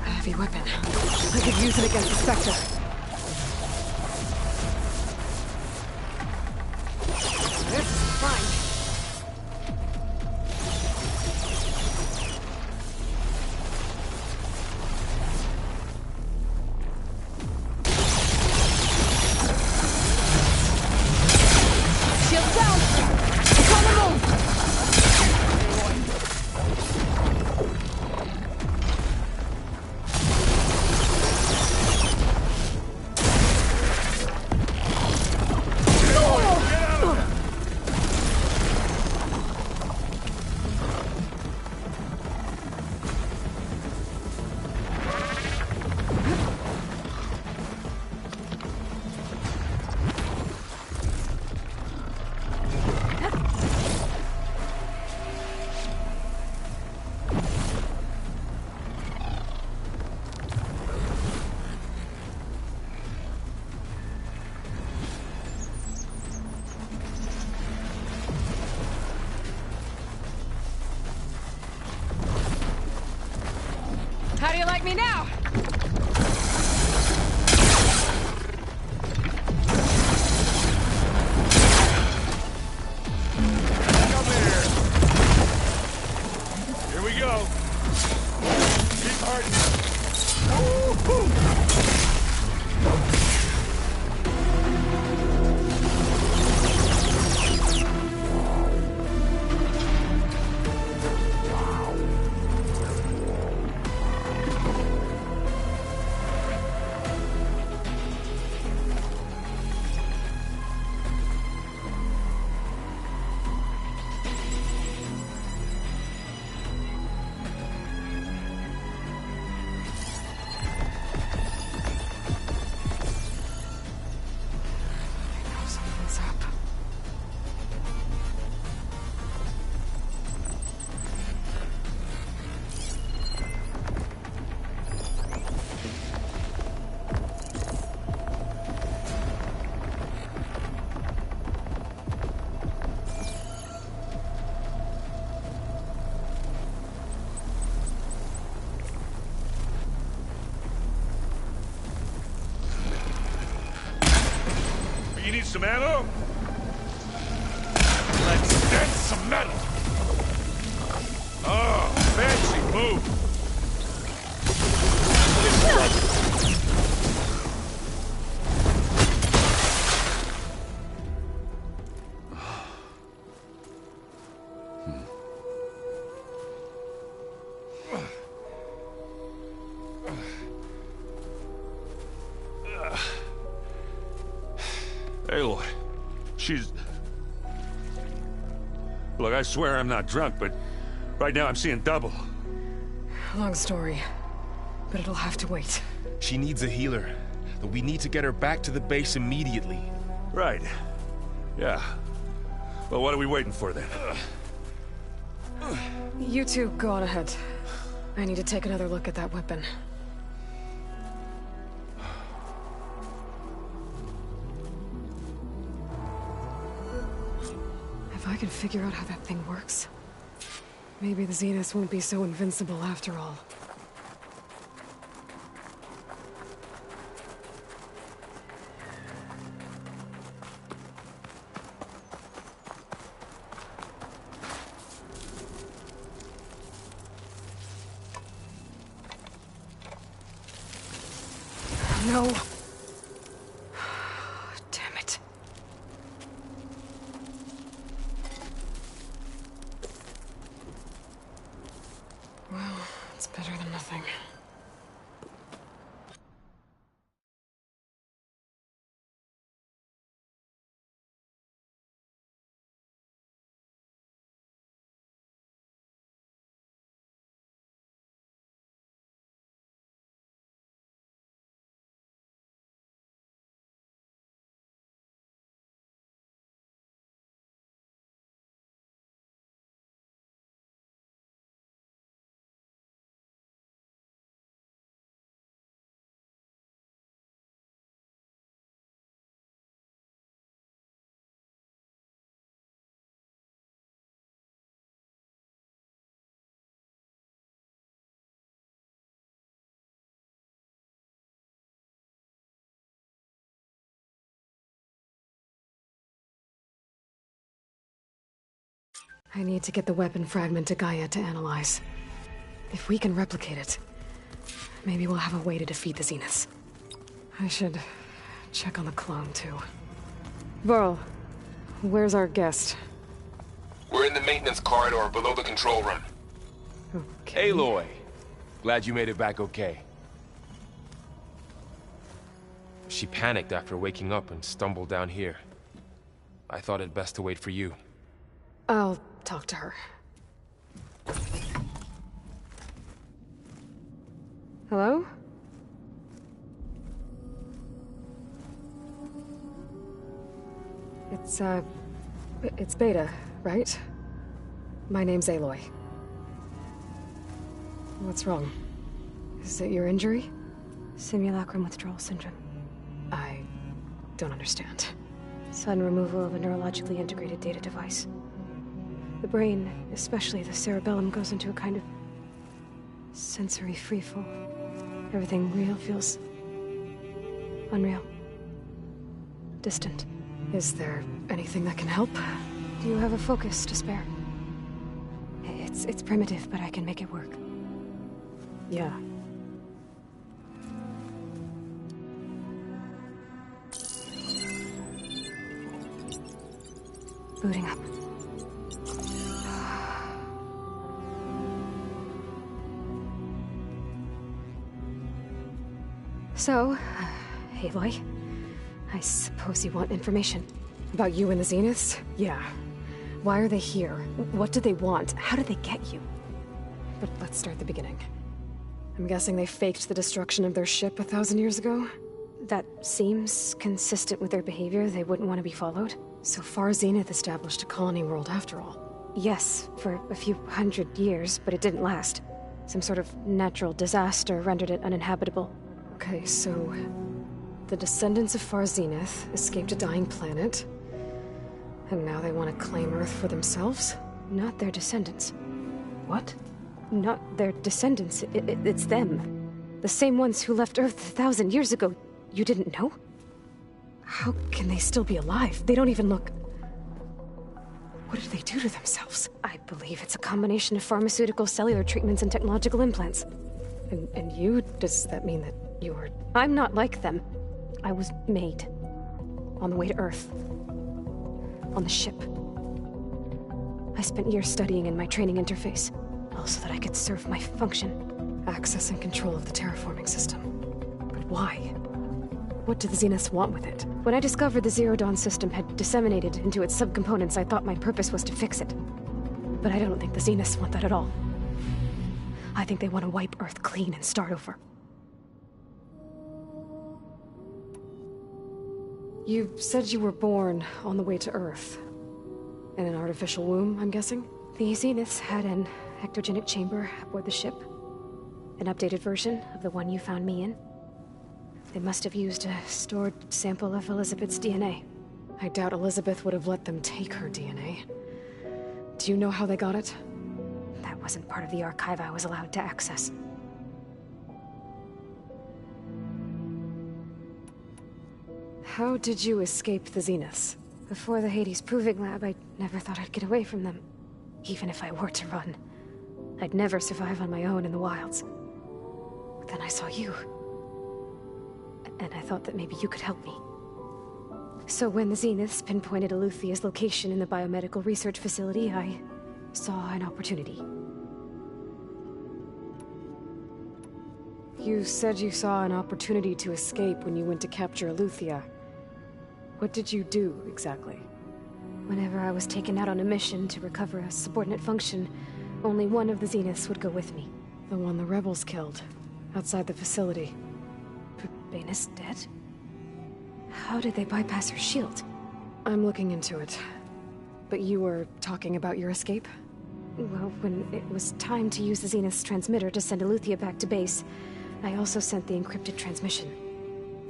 [SPEAKER 2] A heavy weapon. I could use it against the Spectre. This is fine. Shield down! It's on the move! How do you like me now?
[SPEAKER 3] Come here. Here we go. Keep hardening.
[SPEAKER 2] Something's up.
[SPEAKER 3] You need some ammo? Let's dent some metal. Oh, fancy move. Aloy, she's... Look, I swear I'm not drunk, but right now I'm seeing double.
[SPEAKER 2] Long story, but it'll have to wait.
[SPEAKER 4] She needs a healer, but we need to get her back to the base immediately.
[SPEAKER 3] Right. Yeah. Well, what are we waiting for then?
[SPEAKER 2] You two go on ahead. I need to take another look at that weapon. If I can figure out how that thing works, maybe the Zeniths won't be so invincible after all. No. Damn it. Well, it's better than nothing. I need to get the weapon fragment to Gaia to analyze. If we can replicate it, maybe we'll have a way to defeat the Zeniths. I should check on the clone, too. Varl, where's our guest?
[SPEAKER 4] We're in the maintenance corridor below the control room.
[SPEAKER 2] Okay.
[SPEAKER 4] Aloy, glad you made it back okay. She panicked after waking up and stumbled down here. I thought it best to wait for you.
[SPEAKER 2] I'll talk to her. Hello? It's Beta, right? My name's Aloy. What's wrong? Is it your injury?
[SPEAKER 12] Simulacrum withdrawal syndrome.
[SPEAKER 2] I don't understand.
[SPEAKER 12] Sudden removal of a neurologically integrated data device. The brain, especially the cerebellum, goes into a kind of sensory freefall. Everything real feels unreal. Distant.
[SPEAKER 2] Is there anything that can help?
[SPEAKER 12] Do you have a focus to spare? It's primitive, but I can make it work.
[SPEAKER 2] Yeah.
[SPEAKER 12] Booting up. So, Aloy, I suppose you want information.
[SPEAKER 2] About you and the Zeniths? Yeah. Why are they here? What do they want? How did they get you? But let's start at the beginning. I'm guessing they faked the destruction of their ship 1,000 years ago?
[SPEAKER 12] That seems consistent with their behavior. They wouldn't want to be followed.
[SPEAKER 2] So far, Zenith established a colony world after all.
[SPEAKER 12] Yes, for a few hundred years, but it didn't last. Some sort of natural disaster rendered it uninhabitable.
[SPEAKER 2] Okay, so the descendants of Far Zenith escaped a dying planet, and now they want to claim Earth for themselves?
[SPEAKER 12] Not their descendants.
[SPEAKER 2] What?
[SPEAKER 12] Not their descendants. It's them. The same ones who left Earth 1,000 years ago. You didn't know?
[SPEAKER 2] How can they still be alive? They don't even look... What did they do to themselves?
[SPEAKER 12] I believe it's a combination of pharmaceutical, cellular treatments, and technological implants.
[SPEAKER 2] And you? Does that mean that you were...
[SPEAKER 12] I'm not like them. I was made. On the way to Earth. On the ship. I spent years studying in my training interface. All so that I could serve my function.
[SPEAKER 2] Access and control of the terraforming system. But why? What do the Zeniths want with it?
[SPEAKER 12] When I discovered the Zero Dawn system had disseminated into its subcomponents, I thought my purpose was to fix it. But I don't think the Zeniths want that at all. I think they want to wipe Earth clean and start over.
[SPEAKER 2] You said you were born on the way to Earth. In an artificial womb, I'm guessing?
[SPEAKER 12] The Zeniths had an ectogenic chamber aboard the ship. An updated version of the one you found me in. They must have used a stored sample of Elizabeth's DNA.
[SPEAKER 2] I doubt Elizabeth would have let them take her DNA. Do you know how they got it?
[SPEAKER 12] That wasn't part of the archive I was allowed to access.
[SPEAKER 2] How did you escape the Zeniths?
[SPEAKER 12] Before the Hades Proving Lab, I never thought I'd get away from them. Even if I were to run. I'd never survive on my own in the wilds. But then I saw you. And I thought that maybe you could help me. So when the Zeniths pinpointed Eluthia's location in the biomedical research facility, I saw an opportunity.
[SPEAKER 2] You said you saw an opportunity to escape when you went to capture Eluthia. What did you do, exactly?
[SPEAKER 12] Whenever I was taken out on a mission to recover a subordinate function, only one of the Zeniths would go with me.
[SPEAKER 2] The one the rebels killed, outside the facility.
[SPEAKER 12] Baina's dead? How did they bypass her shield?
[SPEAKER 2] I'm looking into it. But you were talking about your escape?
[SPEAKER 12] Well, when it was time to use the Zenith's transmitter to send Eluthia back to base, I also sent the encrypted transmission.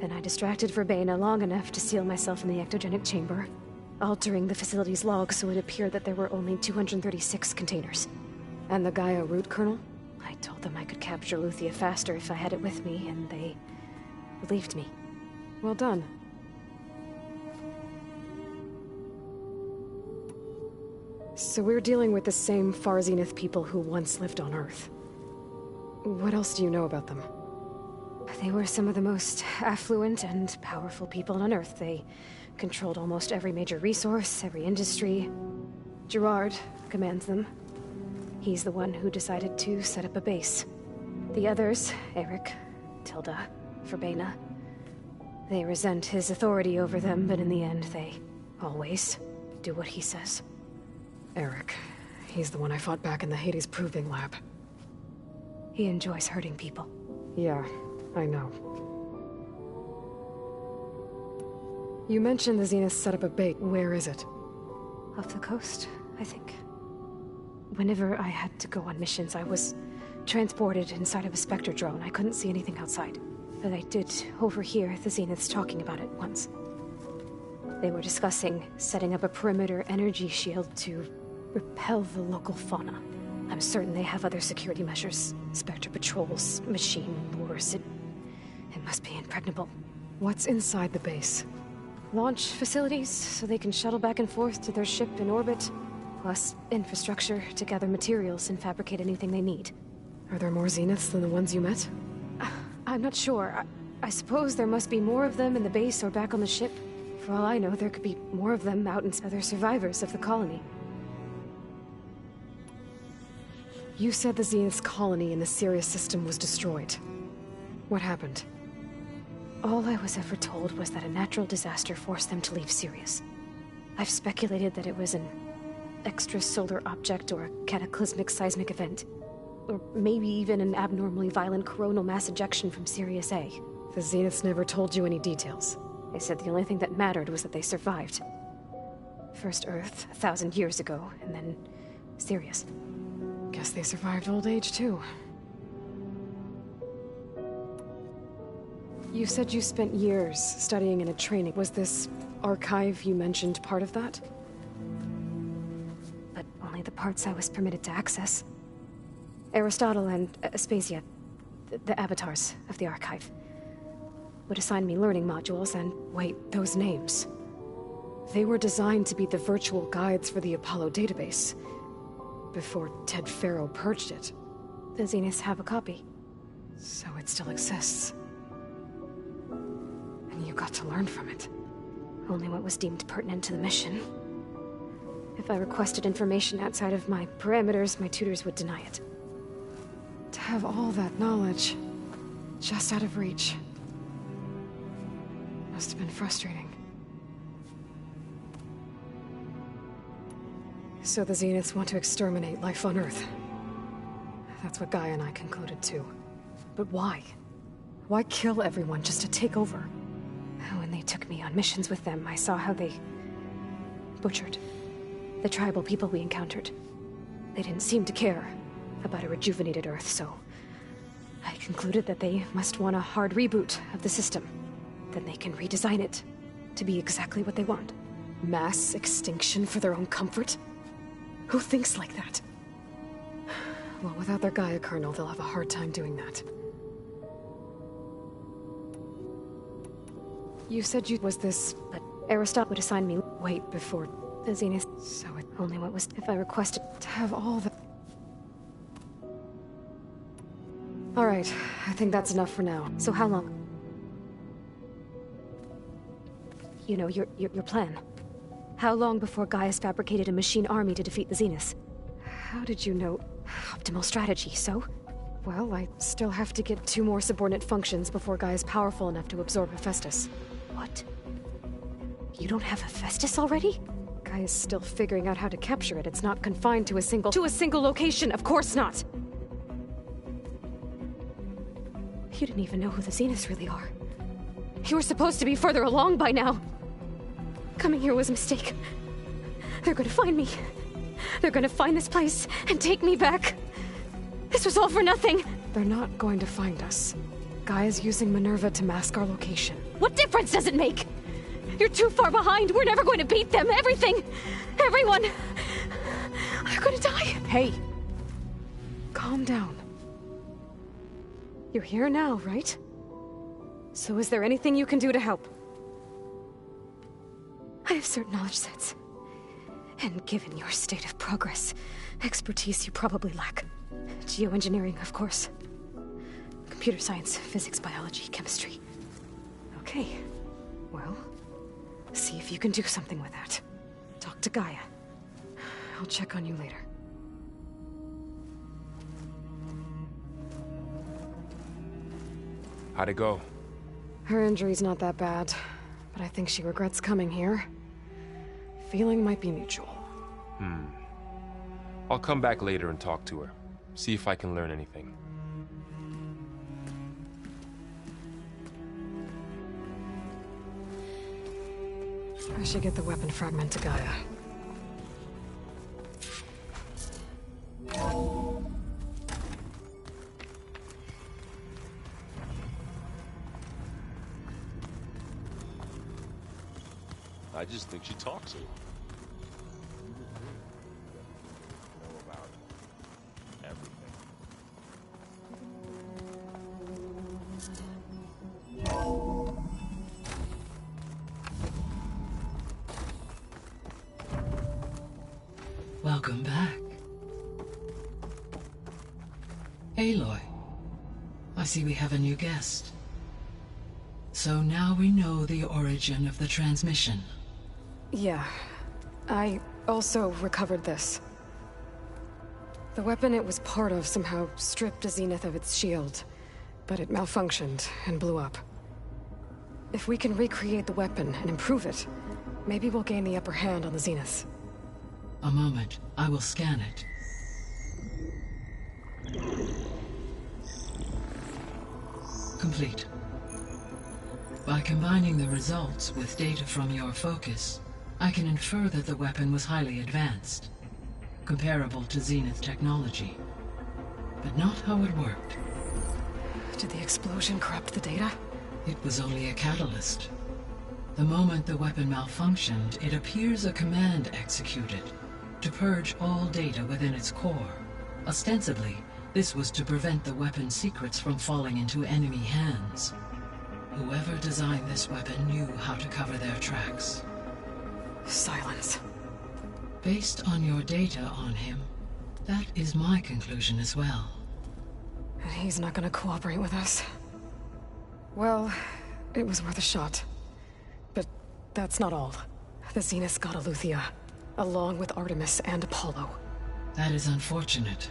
[SPEAKER 12] Then I distracted Verbaina long enough to seal myself in the ectogenic chamber, altering the facility's log so it appeared that there were only 236 containers.
[SPEAKER 2] And the Gaia root kernel?
[SPEAKER 12] I told them I could capture Eluthia faster if I had it with me, and they believed me.
[SPEAKER 2] Well done. So we're dealing with the same Far Zenith people who once lived on Earth. What else do you know about them?
[SPEAKER 12] They were some of the most affluent and powerful people on Earth. They controlled almost every major resource, every industry. Gerard commands them. He's the one who decided to set up a base. The others, Eric, Tilda, Verbena, they resent his authority over them, but in the end, they always do what he says.
[SPEAKER 2] Eric. He's the one I fought back in the Hades Proving Lab.
[SPEAKER 12] He enjoys hurting people.
[SPEAKER 2] Yeah, I know. You mentioned the Zenith set up a base. Where is it?
[SPEAKER 12] Off the coast, I think. Whenever I had to go on missions, I was transported inside of a Spectre drone. I couldn't see anything outside. But I did overhear the Zeniths talking about it once. They were discussing setting up a perimeter energy shield to repel the local fauna. I'm certain they have other security measures. Spectre patrols, machine lures. It must be impregnable.
[SPEAKER 2] What's inside the base?
[SPEAKER 12] Launch facilities, so they can shuttle back and forth to their ship in orbit. Plus infrastructure to gather materials and fabricate anything they need.
[SPEAKER 2] Are there more Zeniths than the ones you met?
[SPEAKER 12] I'm not sure. I suppose there must be more of them in the base or back on the ship. For all I know, there could be more of them out in other survivors of the colony.
[SPEAKER 2] You said the Zenith's colony in the Sirius system was destroyed. What happened?
[SPEAKER 12] All I was ever told was that a natural disaster forced them to leave Sirius. I've speculated that it was an extrasolar object or a cataclysmic seismic event. Or maybe even an abnormally violent coronal mass ejection from Sirius A.
[SPEAKER 2] The Zeniths never told you any details.
[SPEAKER 12] They said the only thing that mattered was that they survived. First Earth, 1,000 years ago, and then Sirius.
[SPEAKER 2] Guess they survived old age, too. You said you spent years studying in a training. Was this archive you mentioned part of that?
[SPEAKER 12] But only the parts I was permitted to access. Aristotle and Aspasia, the avatars of the archive, would assign me learning modules and...
[SPEAKER 2] Wait, those names. They were designed to be the virtual guides for the Apollo database. Before Ted Faro purged it.
[SPEAKER 12] The Zeniths have a copy.
[SPEAKER 2] So it still exists. And you got to learn from it.
[SPEAKER 12] Only what was deemed pertinent to the mission. If I requested information outside of my parameters, my tutors would deny it.
[SPEAKER 2] To have all that knowledge, just out of reach. Must have been frustrating. So the Zeniths want to exterminate life on Earth. That's what Gaia and I concluded too. But why? Why kill everyone just to take over?
[SPEAKER 12] When they took me on missions with them, I saw how they butchered the tribal people we encountered. They didn't seem to care about a rejuvenated Earth, so I concluded that they must want a hard reboot of the system. Then they can redesign it to be exactly what they want.
[SPEAKER 2] Mass extinction for their own comfort? Who thinks like that? Well, without their Gaia kernel, they'll have a hard time doing that. You said you was this...
[SPEAKER 12] But Aristotle would assign me...
[SPEAKER 2] Wait, before...
[SPEAKER 12] The Zenith...
[SPEAKER 2] So it...
[SPEAKER 12] Only what was... If I requested...
[SPEAKER 2] To have all the... Alright, I think that's enough for now.
[SPEAKER 12] So how long? You know, your plan. How long before Gaia's fabricated a machine army to defeat the Zeniths?
[SPEAKER 2] How did you know?
[SPEAKER 12] Optimal strategy, so?
[SPEAKER 2] Well, I still have to get 2 more subordinate functions before Gaia's powerful enough to absorb Hephaestus.
[SPEAKER 12] What? You don't have Hephaestus already?
[SPEAKER 2] Gaia's still figuring out how to capture it. It's not confined to a single... To a single location! Of course not!
[SPEAKER 12] You didn't even know who the Zeniths really are. You were supposed to be further along by now. Coming here was a mistake. They're gonna find me. They're gonna find this place and take me back. This was all for nothing.
[SPEAKER 2] They're not going to find us. Gaia's using Minerva to mask our location.
[SPEAKER 12] What difference does it make? You're too far behind. We're never going to beat them. Everything. Everyone. They're gonna die.
[SPEAKER 2] Hey. Calm down. You're here now, right? So is there anything you can do to help?
[SPEAKER 12] I have certain knowledge sets. And given your state of progress, expertise you probably lack. Geoengineering, of course. Computer science, physics, biology, chemistry. Okay. Well, see if you can do something with that. Talk to Gaia. I'll check on you later.
[SPEAKER 4] How'd it go?
[SPEAKER 2] Her injury's not that bad, but I think she regrets coming here. Feeling might be mutual.
[SPEAKER 4] I'll come back later and talk to her. See if I can learn anything.
[SPEAKER 2] I should get the weapon fragment to Gaia.
[SPEAKER 8] I just think she talks a lot. Know about everything.
[SPEAKER 6] Welcome back. Aloy, I see we have a new guest. So now we know the origin of the transmission.
[SPEAKER 2] Yeah. I also recovered this. The weapon it was part of somehow stripped a Zenith of its shield, but it malfunctioned and blew up. If we can recreate the weapon and improve it, maybe we'll gain the upper hand on the Zeniths.
[SPEAKER 6] A moment, I will scan it. Complete. By combining the results with data from your focus, I can infer that the weapon was highly advanced, comparable to Zenith technology. But not how it worked.
[SPEAKER 2] Did the explosion corrupt the data?
[SPEAKER 6] It was only a catalyst. The moment the weapon malfunctioned, it appears a command executed to purge all data within its core. Ostensibly, this was to prevent the weapon's secrets from falling into enemy hands. Whoever designed this weapon knew how to cover their tracks.
[SPEAKER 2] Silence.
[SPEAKER 6] Based on your data on him, that is my conclusion as well.
[SPEAKER 2] And he's not gonna cooperate with us. Well, it was worth a shot. But that's not all. The Zeniths got Eleuthia, along with Artemis and Apollo.
[SPEAKER 6] That is unfortunate.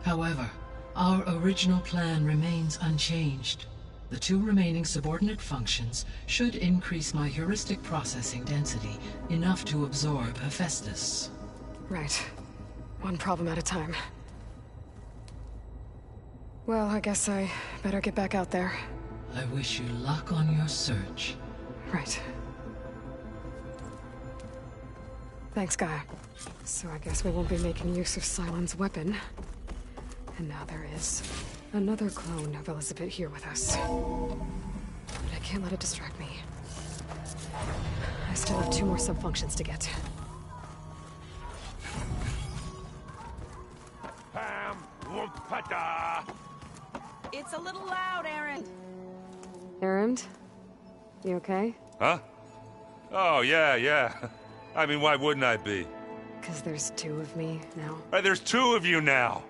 [SPEAKER 6] However, our original plan remains unchanged. The two remaining subordinate functions should increase my heuristic processing density enough to absorb Hephaestus.
[SPEAKER 2] Right. One problem at a time. Well, I guess I better get back out there.
[SPEAKER 6] I wish you luck on your search.
[SPEAKER 2] Right. Thanks, Gaia. So I guess we won't be making use of Cylon's weapon. And now there is another clone of Elizabeth here with us. But I can't let it distract me. I still have 2 more sub-functions to get.
[SPEAKER 13] It's a little loud, Aaron.
[SPEAKER 2] Erend? You okay?
[SPEAKER 8] Huh? Oh, yeah. I mean, why wouldn't I be?
[SPEAKER 2] 'Cause there's 2 of me now.
[SPEAKER 8] There's 2 of you now!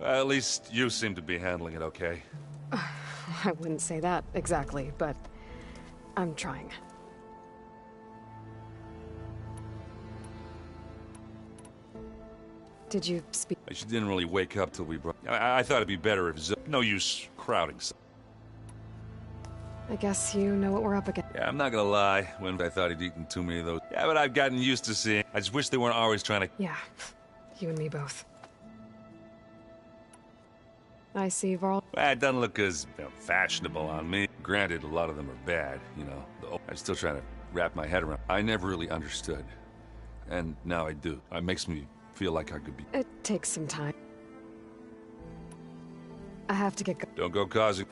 [SPEAKER 8] At least you seem to be handling it okay.
[SPEAKER 2] I wouldn't say that exactly, but I'm trying. Did you speak?
[SPEAKER 8] She didn't really wake up till we brought... I thought it'd be better if... No use crowding.
[SPEAKER 2] I guess you know what we're up against.
[SPEAKER 8] Yeah, I'm not gonna lie. When I thought he'd eaten too many of those... Yeah, but I've gotten used to seeing... I just wish they weren't always trying to...
[SPEAKER 2] Yeah, you and me both. I see Varl.
[SPEAKER 8] Well, it doesn't look as fashionable on me. Granted, a lot of them are bad, you know. I'm still trying to wrap my head around. I never really understood. And now I do. It makes me feel like I could be...
[SPEAKER 2] It takes some time. I have to get
[SPEAKER 8] Don't go causing...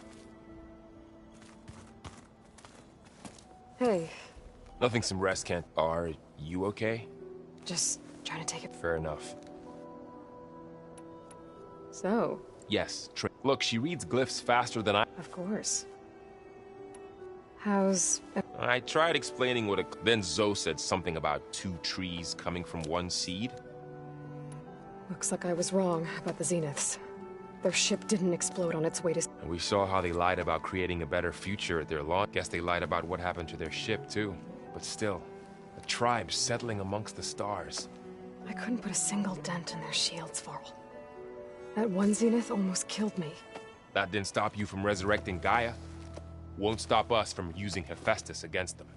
[SPEAKER 2] Hey.
[SPEAKER 4] Nothing some rest can't... Are you okay?
[SPEAKER 2] Just trying to take it...
[SPEAKER 4] Fair enough.
[SPEAKER 2] So?
[SPEAKER 4] Yes, look, she reads glyphs faster than I...
[SPEAKER 2] Of course.
[SPEAKER 12] How's...
[SPEAKER 4] I tried explaining then Zoe said something about 2 trees coming from 1 seed.
[SPEAKER 2] Looks like I was wrong about the Zeniths. Their ship didn't explode on its way to...
[SPEAKER 4] And we saw how they lied about creating a better future at their launch. Guess they lied about what happened to their ship, too. But still, a tribe settling amongst the stars.
[SPEAKER 2] I couldn't put a single dent in their shields, Varl. That one Zenith almost killed me.
[SPEAKER 4] That didn't stop you from resurrecting Gaia. Won't stop us from using Hephaestus against them.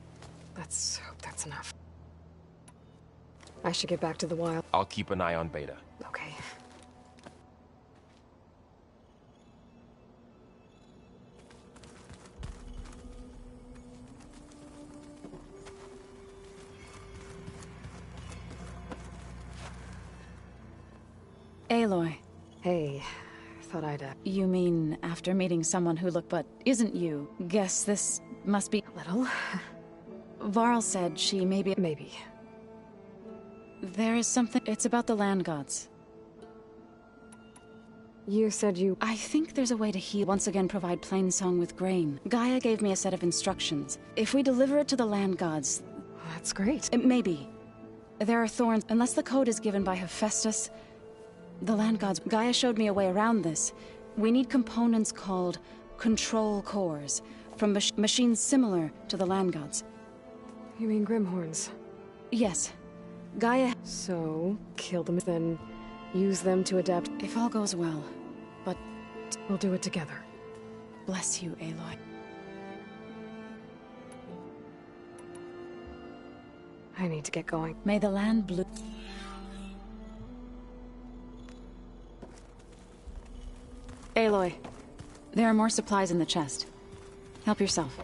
[SPEAKER 2] Let's hope that's enough. I should get back to the wild.
[SPEAKER 4] I'll keep an eye on Beta.
[SPEAKER 2] Okay.
[SPEAKER 5] Aloy.
[SPEAKER 2] Hey, thought I'd,
[SPEAKER 5] You mean after meeting someone who looked but isn't you? Guess this must be...
[SPEAKER 2] A little.
[SPEAKER 5] Varl said she may be...
[SPEAKER 2] Maybe.
[SPEAKER 5] There is something... It's about the land gods.
[SPEAKER 2] You said you...
[SPEAKER 5] I think there's a way to heal. Once again provide Plainsong with grain. Gaia gave me a set of instructions. If we deliver it to the land gods...
[SPEAKER 2] That's great.
[SPEAKER 5] Maybe. There are thorns. Unless the code is given by Hephaestus... The land gods... Gaia showed me a way around this. We need components called control cores from machines similar to the land gods.
[SPEAKER 2] You mean Grimhorns?
[SPEAKER 5] Yes. Gaia...
[SPEAKER 2] So, kill them, then use them to adapt...
[SPEAKER 5] If all goes well. But...
[SPEAKER 2] We'll do it together.
[SPEAKER 5] Bless you, Aloy.
[SPEAKER 2] I need to get going.
[SPEAKER 5] May the land blue... Aloy, there are more supplies in the chest. Help yourself.